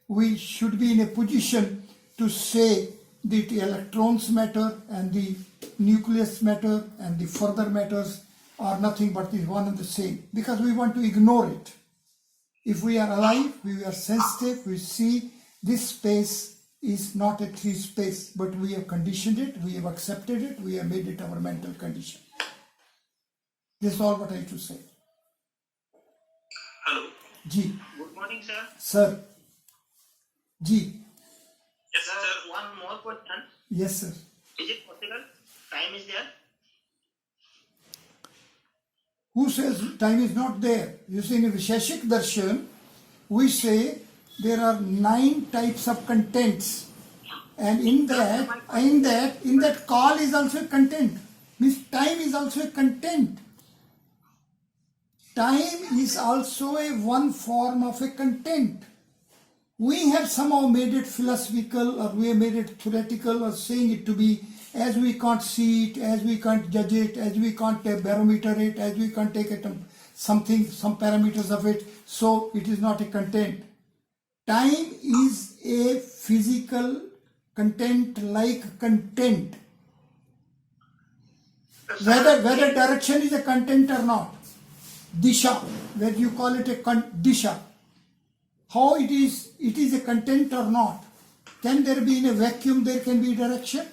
we should be in a position to say that the electrons matter and the nucleus matter and the further matters are nothing but the one and the same, because we want to ignore it. If we are alive, we are sensitive, we see this space is not a 3-space, but we have conditioned it, we have accepted it, we have made it our mental condition. This is all what I have to say. Hello. Ji. Good morning, sir. Sir. Ji. Yes, sir. One more question. Yes, sir. Is it possible? Time is there? Who says time is not there? You see, in Visheshik Darshan, we say there are 9 types of contents, and in that call is also a content. Means time is also a content. Time is also a one form of a content. We have somehow made it philosophical, or we have made it theoretical, or saying it to be as we can't see it, as we can't judge it, as we can't barometer it, as we can't take it some parameters of it, so it is not a content. Time is a physical content like content. Whether direction is a content or not. Disha, whether you call it a disha. How it is a content or not. Can there be in a vacuum, there can be direction?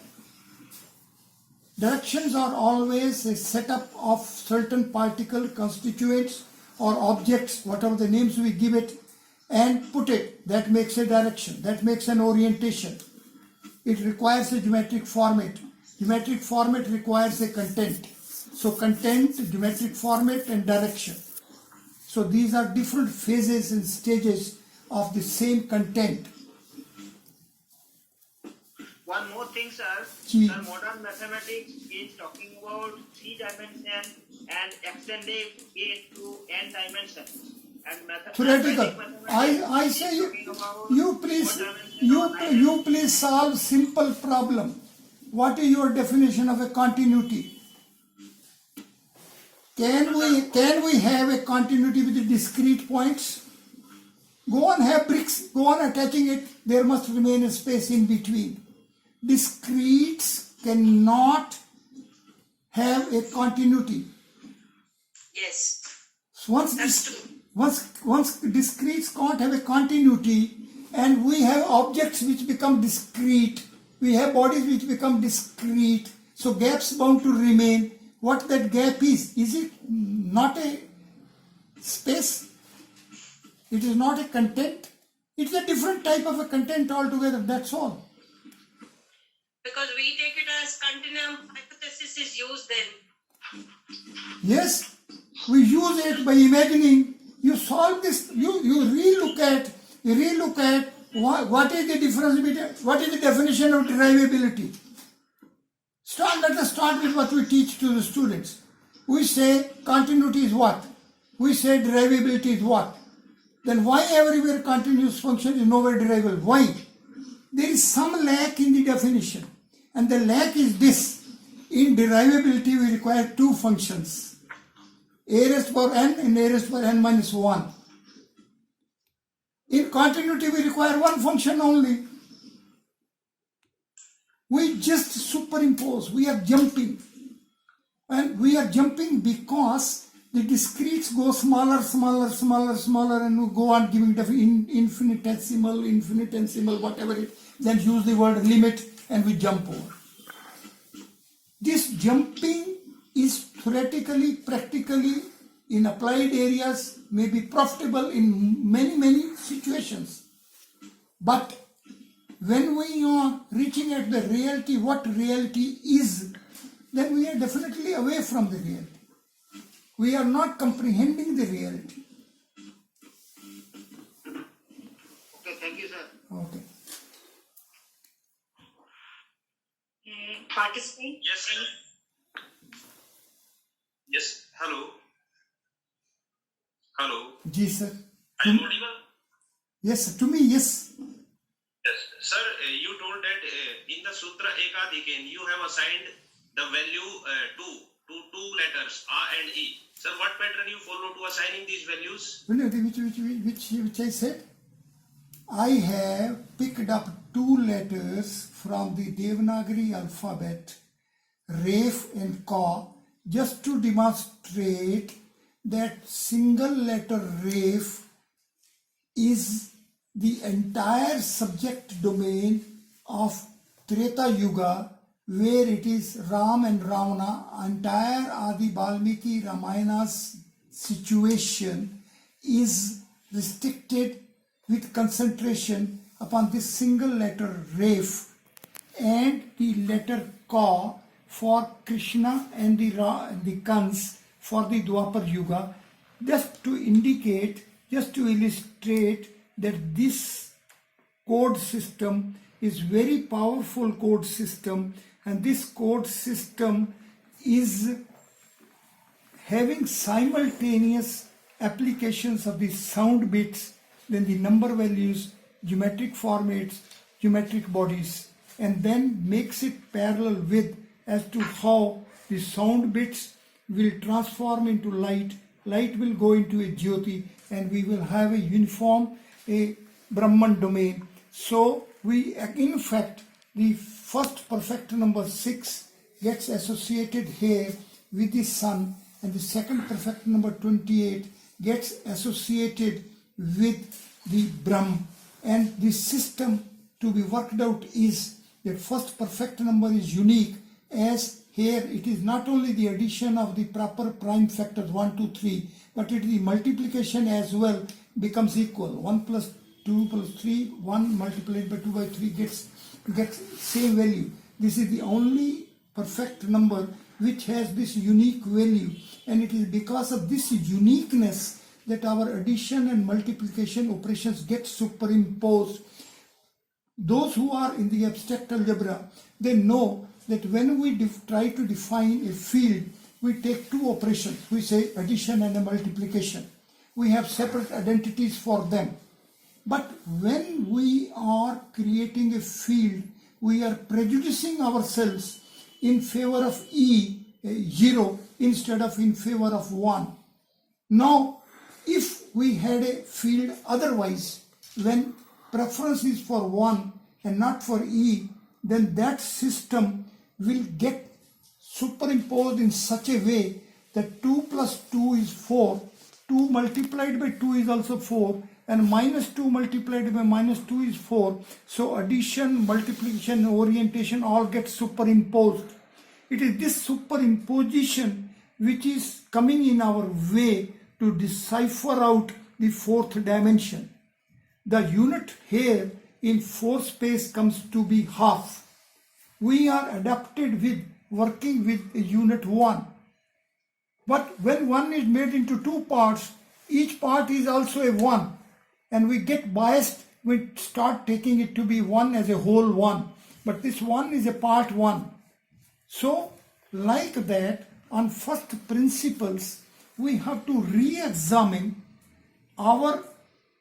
Directions are always a setup of certain particle constituents or objects, whatever the names we give it, and put it. That makes a direction. That makes an orientation. It requires a geometric format. Geometric format requires a content. So content, geometric format, and direction. So these are different phases and stages of the same content. one more thing, sir. Ji. Sir, modern mathematics is talking about 3 dimension and extending it to n dimension. And Theoretical. I say you please solve simple problem. What is your definition of a continuity? Can we have a continuity with the discrete points? Go on, have bricks, go on attaching it, there must remain a space in between. Discretes cannot have a continuity. Yes. So once That's true. once discretes can't have a continuity, and we have objects which become discrete, we have bodies which become discrete, so gaps bound to remain. What that gap is it not a space? It is not a content. It's a different type of a content altogether, that's all. Because we take it as continuum hypothesis is used then. Yes, we use it by imagining. You solve this, you relook at what is the difference between, what is the definition of derivability. Let us start with what we teach to the students. We say continuity is what? We say derivability is what? Then why everywhere continuous function is nowhere derivable? Why? There is some lack in the definition. And the lack is this. In derivability we require two functions. A raised to power n and a raised to power n minus 1. In continuity we require one function only. We just superimpose, we are jumping. And we are jumping because the discretes go smaller, and we go on giving infinitesimal, whatever it, then use the word limit and we jump over. This jumping is theoretically, practically, in applied areas, may be profitable in many situations. But when we are reaching at the reality, what reality is, then we are definitely away from the reality. We are not comprehending the reality. Okay, thank you, sir. Okay. Participant? Yes, sir. Yes, hello. Hello. Ji, sir. I am audible? Yes, sir. To me, yes. Yes, sir. You told that in the Sutra Ekadiken you have assigned the value to two letters A and E. Sir, what pattern you follow to assigning these values? Which I said? I have picked up two letters from the Devanagari alphabet, Ref and Ka, just to demonstrate that single letter Ref is the entire subject domain of Treta Yuga, where it is Ram and Ravana. Entire Adi Valmiki Ramayana's situation is restricted with concentration upon this single letter Ref and the letter Ka for Krishna and the Kans for the Dwapar Yuga, just to indicate, just to illustrate that this code system is very powerful code system, and this code system is having simultaneous applications of the sound bits, then the number values, geometric formats, geometric bodies, and then makes it parallel with as to how the sound bits will transform into light, light will go into a jyoti, and we will have a uniform, a Brahman domain. So we, in fact, the first perfect number 6 gets associated here with the sun, and the second perfect number 28 gets associated with the Brahm. And the system to be worked out is that first perfect number is unique, as here it is not only the addition of the proper prime factors 1, 2, 3, but it is the multiplication as well becomes equal. 1 plus 2 plus 3, 1 multiplied by 2 by 3 gets same value. This is the only perfect number which has this unique value, and it is because of this uniqueness that our addition and multiplication operations get superimposed. Those who are in the abstract algebra, they know that when we try to define a field, we take two operations. We say addition and a multiplication. We have separate identities for them. But when we are creating a field, we are prejudicing ourselves in favor of 0 instead of in favor of 1. Now, if we had a field otherwise, when preference is for 1 and not for E, then that system will get superimposed in such a way that 2 plus 2 is 4, 2 multiplied by 2 is also 4, and minus 2 multiplied by minus 2 is 4. So addition, multiplication, orientation all get superimposed. It is this superimposition which is coming in our way to decipher out the fourth dimension. The unit here in 4 space comes to be half. We are adapted with working with a unit 1. But when 1 is made into 2 parts, each part is also a 1. And we get biased, we start taking it to be 1 as a whole 1. But this 1 is a part 1. So, like that, on first principles, we have to re-examine our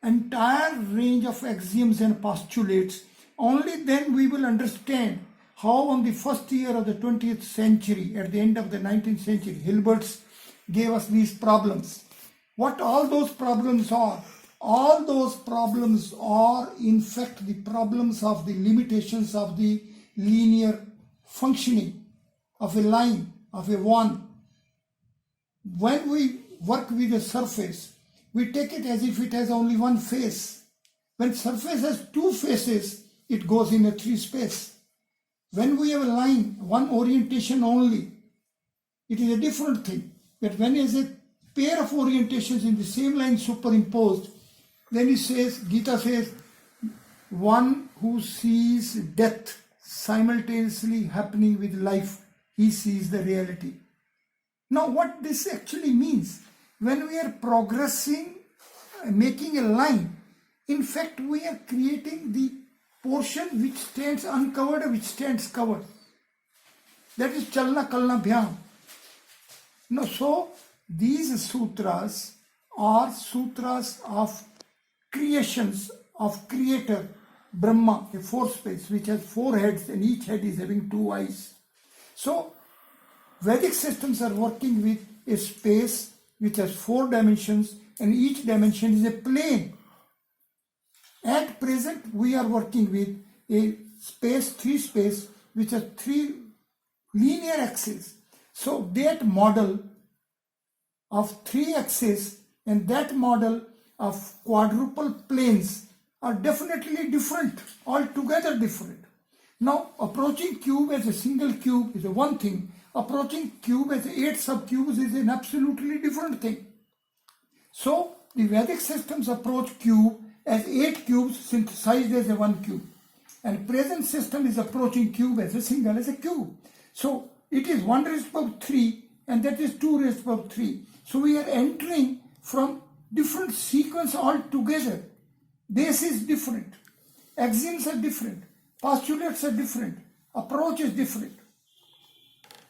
entire range of axioms and postulates. Only then we will understand how on the first year of the 20th century, at the end of the 19th century, Hilbert's gave us these problems. What all those problems are? All those problems are in fact the problems of the limitations of the linear functioning of a line, of a one. When we work with a surface, we take it as if it has only one face. When surface has two faces, it goes in a 3 space. When we have a line, one orientation only, it is a different thing. But when there is a pair of orientations in the same line superimposed, then he says, Gita says, one who sees death simultaneously happening with life, he sees the reality. Now what this actually means, when we are progressing, making a line, in fact we are creating the portion which stands uncovered, which stands covered. That is Chalna Kalna Bhyam. Now, so these sutras are sutras of creations of creator Brahma, a 4 space which has 4 heads and each head is having 2 eyes. So Vedic systems are working with a space which has 4 dimensions and each dimension is a plane. At present we are working with a space, 3 space, which has 3 linear axes. So that model of 3 axes and that model of quadruple planes are definitely different, altogether different. Now approaching cube as a single cube is a one thing, approaching cube as 8 subcubes is an absolutely different thing. So the Vedic systems approach cube as 8 cubes synthesized as a 1 cube, and present system is approaching cube as a single, as a cube. So it is 1 raised to the power 3 and that is 2 raised to the power 3. So we are entering from different sequence altogether. Base is different, axioms are different, postulates are different, approach is different.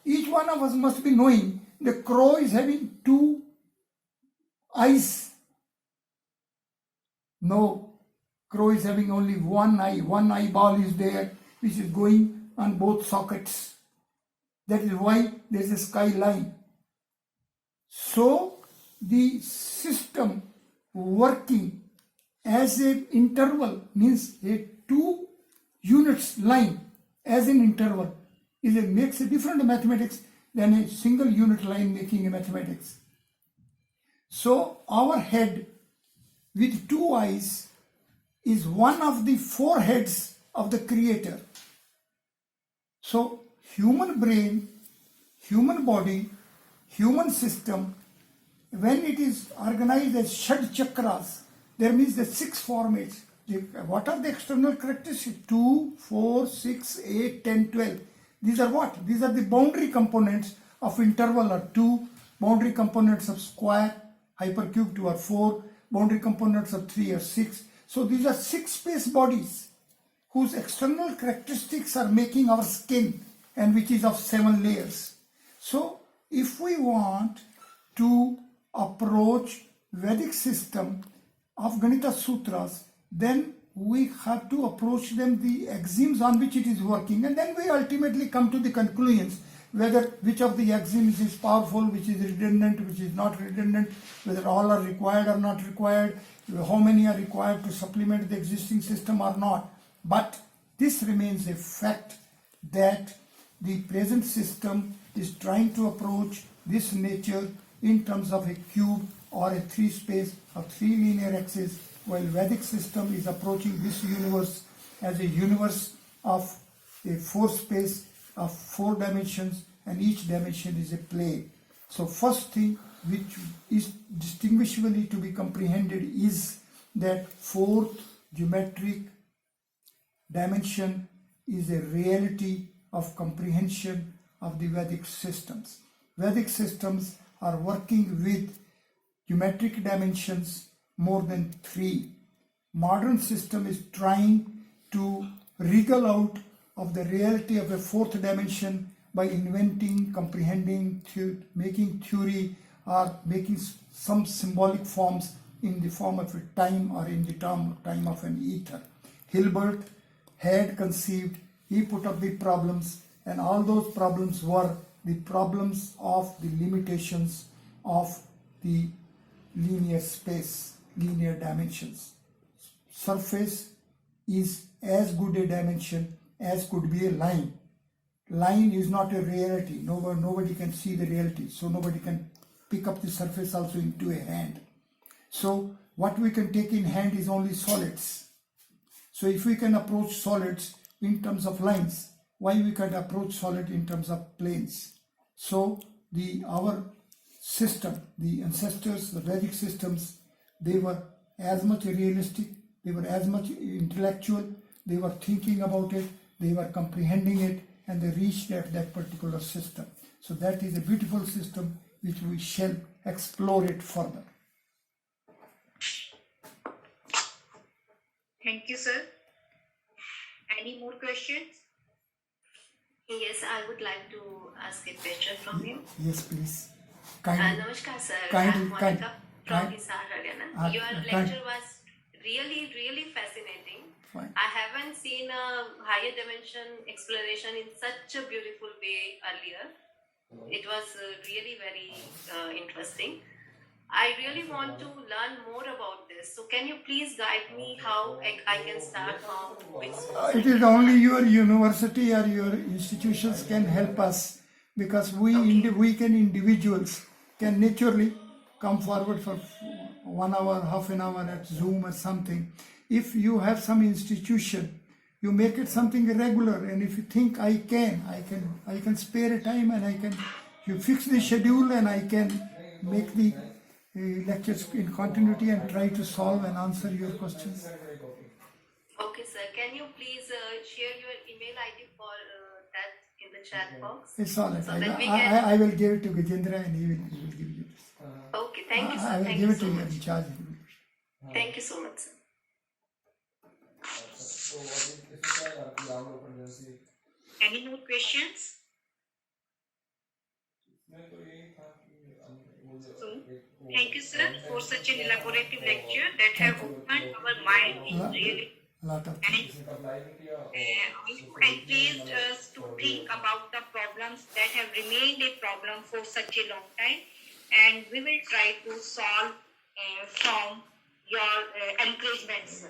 Each one of us must be knowing the crow is having 2 eyes. No, crow is having only 1 eye, 1 eyeball is there which is going on both sockets. That is why there is a skyline. So the system working as an interval means a 2 units line as an interval makes a different mathematics than a single unit line making a mathematics. So our head with 2 eyes is one of the 4 heads of the creator. So human brain, human body, human system, when it is organized as Shad Chakras, there means the 6 formates. What are the external characteristics? 2, 4, 6, 8, 10, 12. These are what? These are the boundary components of interval are 2, boundary components of square, hypercube 2 are 4, boundary components of 3 are 6. So these are 6 space bodies whose external characteristics are making our skin and which is of 7 layers. So if we want to approach Vedic system of Ganita Sutras, then we have to approach them the axioms on which it is working, and then we ultimately come to the conclusions whether which of the axioms is powerful, which is redundant, which is not redundant, whether all are required or not required, how many are required to supplement the existing system or not. But this remains a fact that the present system is trying to approach this nature in terms of a cube or a 3 space or 3 linear axis, while Vedic system is approaching this universe as a universe of a 4 space of 4 dimensions, and each dimension is a plane. So first thing which is distinguishably to be comprehended is that 4th geometric dimension is a reality of comprehension of the Vedic systems. Vedic systems are working with geometric dimensions more than 3. Modern system is trying to wriggle out of the reality of a 4th dimension by inventing, comprehending, making theory or making some symbolic forms in the form of a time or in the time of an ether. Hilbert had conceived, he put up the problems, and all those problems were the problems of the limitations of the linear space, linear dimensions. Surface is as good a dimension as could be a line. Line is not a reality. Nobody can see the reality. So nobody can pick up the surface also into a hand. So what we can take in hand is only solids. So if we can approach solids in terms of lines, why we can't approach solid in terms of planes? So our system, the ancestors, the Vedic systems, they were as much realistic, they were as much intellectual, they were thinking about it, they were comprehending it, and they reached at that particular system. So that is a beautiful system which we shall explore it further. Thank you, sir. Any more questions? Yes, I would like to ask a question from you. Yes, please. Kindly. Namaskar, sir. Kindly, I'm Monica from kindly. Hisar, Haryana. Your lecture was really fascinating. Fine. I haven't seen a higher dimension exploration in such a beautiful way earlier. It was really very interesting. I really want to learn more about this. So can you please guide me how I can start from which source? It is only your university or your institutions can help us, because we individuals can naturally come forward for 1 hour, half an hour at Zoom or something. If you have some institution, you make it something regular, and if you think I can spare a time, and you fix the schedule, and I can make the lectures in continuity and try to solve and answer your questions. Okay, sir. Can you please share your email ID for that in the chat box? It's all right. So that we can... I will give it to Gajendra, and he will give you this. Okay, thank you, sir. I will Thank give you it so to you much. in charge. Thank you so much, sir. Any more questions? So, thank you, sir, for such an elaborative lecture that have opened our mind in really Lot of and things. also encouraged us to think about the problems that have remained a problem for such a long time, and we will try to solve from your encouragement, sir.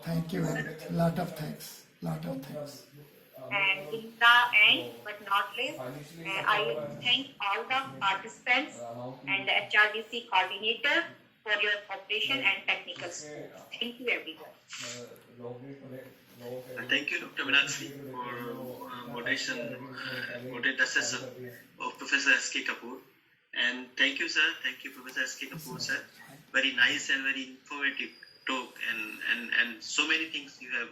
Thank you very much. Lot of thanks. And in the end, but not least, I thank all the participants and the HRDC coordinator for your cooperation and technical support. Thank you, everyone. Thank you, Dr. Meenakshi, for moderate the session of Professor S.K. Kapoor. And thank you, sir. Thank you, Professor S.K. Kapoor, sir. Very nice and very informative talk, and so many things you have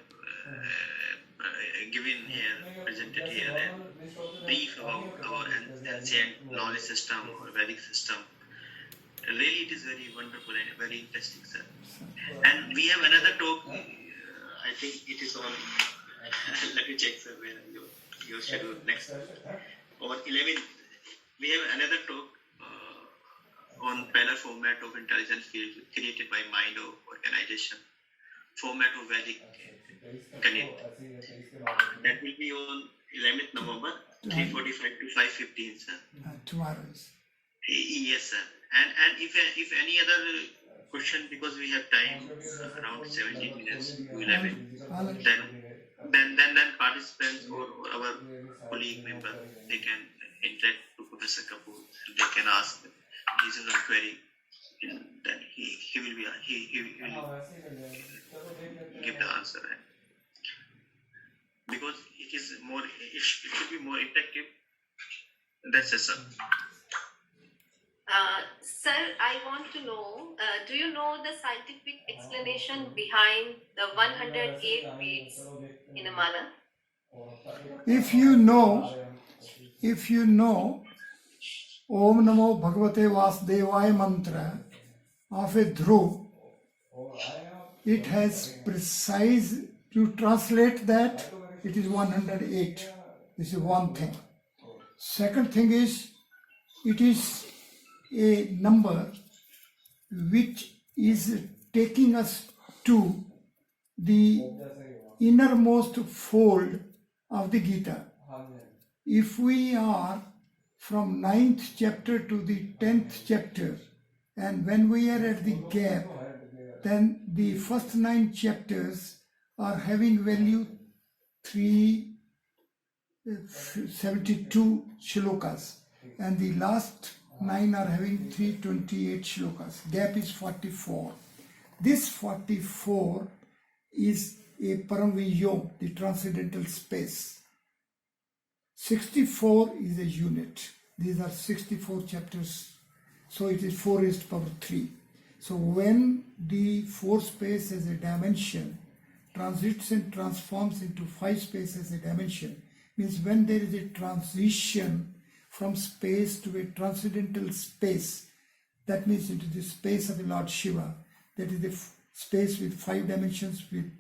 given here, presented here, and brief about our ancient knowledge system or Vedic system. Really, it is very wonderful and very interesting, sir. And we have another talk. I think it is on. Let me check, sir, where your schedule next. On 11, we have another talk on panel format of intelligence field created by mind of organization, format of Vedic Connect. That will be on 11th November, 3:45 to 5:15, sir. Tomorrow is. Yes, sir. And if any other question, because we have time around 17 minutes to 11, then participants or our colleague member, they can interact to Professor Kapoor. They can ask his own query. Then he will give the answer. Because it is more, it should be more interactive. That's it, sir. Sir, I want to know, do you know the scientific explanation behind the 108 beats in a mala? If you know Om Namo Bhagavate Vasudevaya mantra of a dhruv, it has precise, to translate that, it is 108. This is one thing. Second thing is, it is a number which is taking us to the innermost fold of the Gita. If we are from 9th chapter to the 10th chapter, and when we are at the gap, then the first 9 chapters are having value 372 shlokas, and the last 9 are having 328 shlokas. Gap is 44. This 44 is a Paramviyom, the transcendental space. 64 is a unit. These are 64 chapters. So it is 4 raised to power 3. So when the 4 space as a dimension transits and transforms into 5 space as a dimension, means when there is a transition from space to a transcendental space, that means into the space of the Lord Shiva, that is the space with 5 dimensions with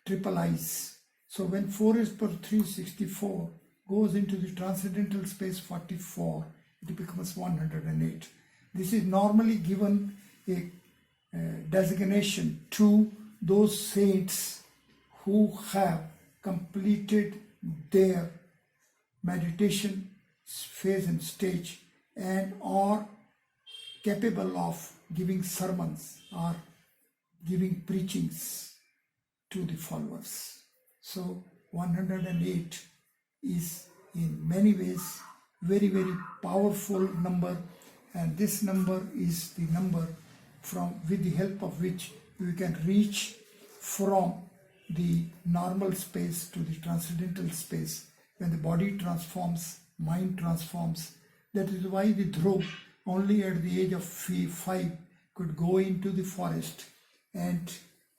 triple eyes. So when 4 is per 364 goes into the transcendental space 44, it becomes 108. This is normally given a designation to those saints who have completed their meditation phase and stage and are capable of giving sermons or giving preachings to the followers. So 108 is in many ways very, very powerful number, and this number is the number with the help of which we can reach from the normal space to the transcendental space. When the body transforms, mind transforms. That is why the Dhruv, only at the age of 5, could go into the forest and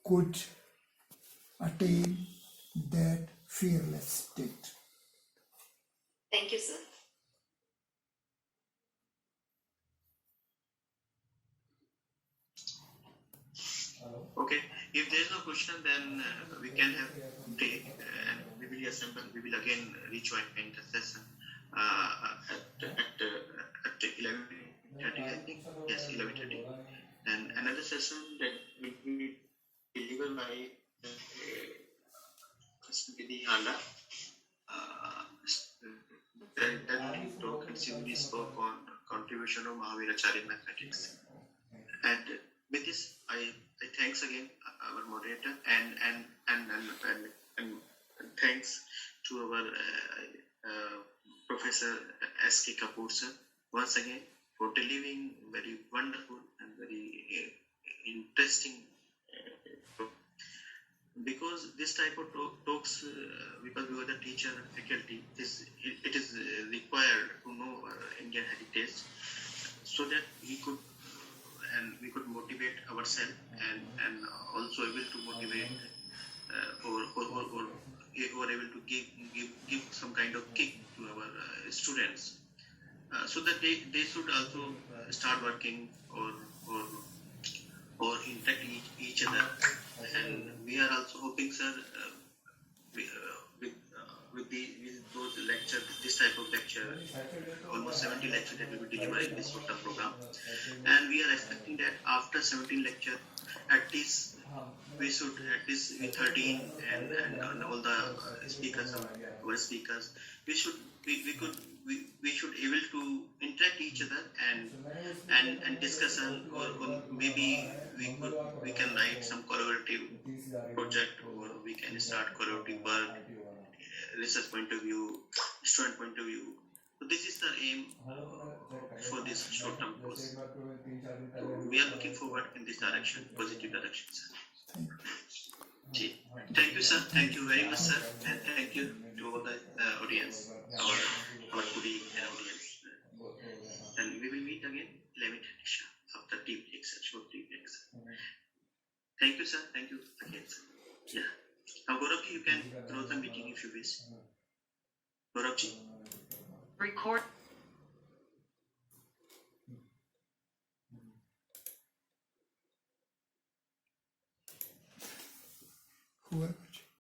could attain that fearless state. Thank you, sir. Okay, if there is no question, then we can have break and we will assemble. We will again rejoin in the session at 11:30, I think. Yes, 11:30. And another session that will be delivered by Smriti Hala. Then talk and simply spoke on contribution of Mahaviracharya mathematics. And with this, I thanks again our moderator and thanks to our Professor S.K. Kapoor sir once again for delivering very wonderful and very interesting because this type of talks, because we are the teacher and faculty, it is required to know Indian heritage so that we could motivate ourselves and also able to motivate or able to give some kind of kick to our students so that they should also start working or interact each other and we are also hoping, sir, we, with those lecture, this type of lecture, almost 70 lecture that we will be delivering this sort of program, and we are expecting that after 17 lecture, at least we should at least with 13 and all the speakers, our speakers, we should able to interact each other and discussion, or maybe we can write some collaborative project, or we can start collaborative work, research point of view, student point of view. So this is the aim for this short-term course. We are looking forward in this direction, positive direction, sir. Thank you, sir. Thank you very much, sir, and thank you to all the audience, our colleague and audience. And we will meet again 11:30 after tea break, sir. Short tea break, sir. Thank you, sir. Thank you again, sir. Yeah. Now, Gaurav, you can close the meeting if you wish. Gaurav ji. Record.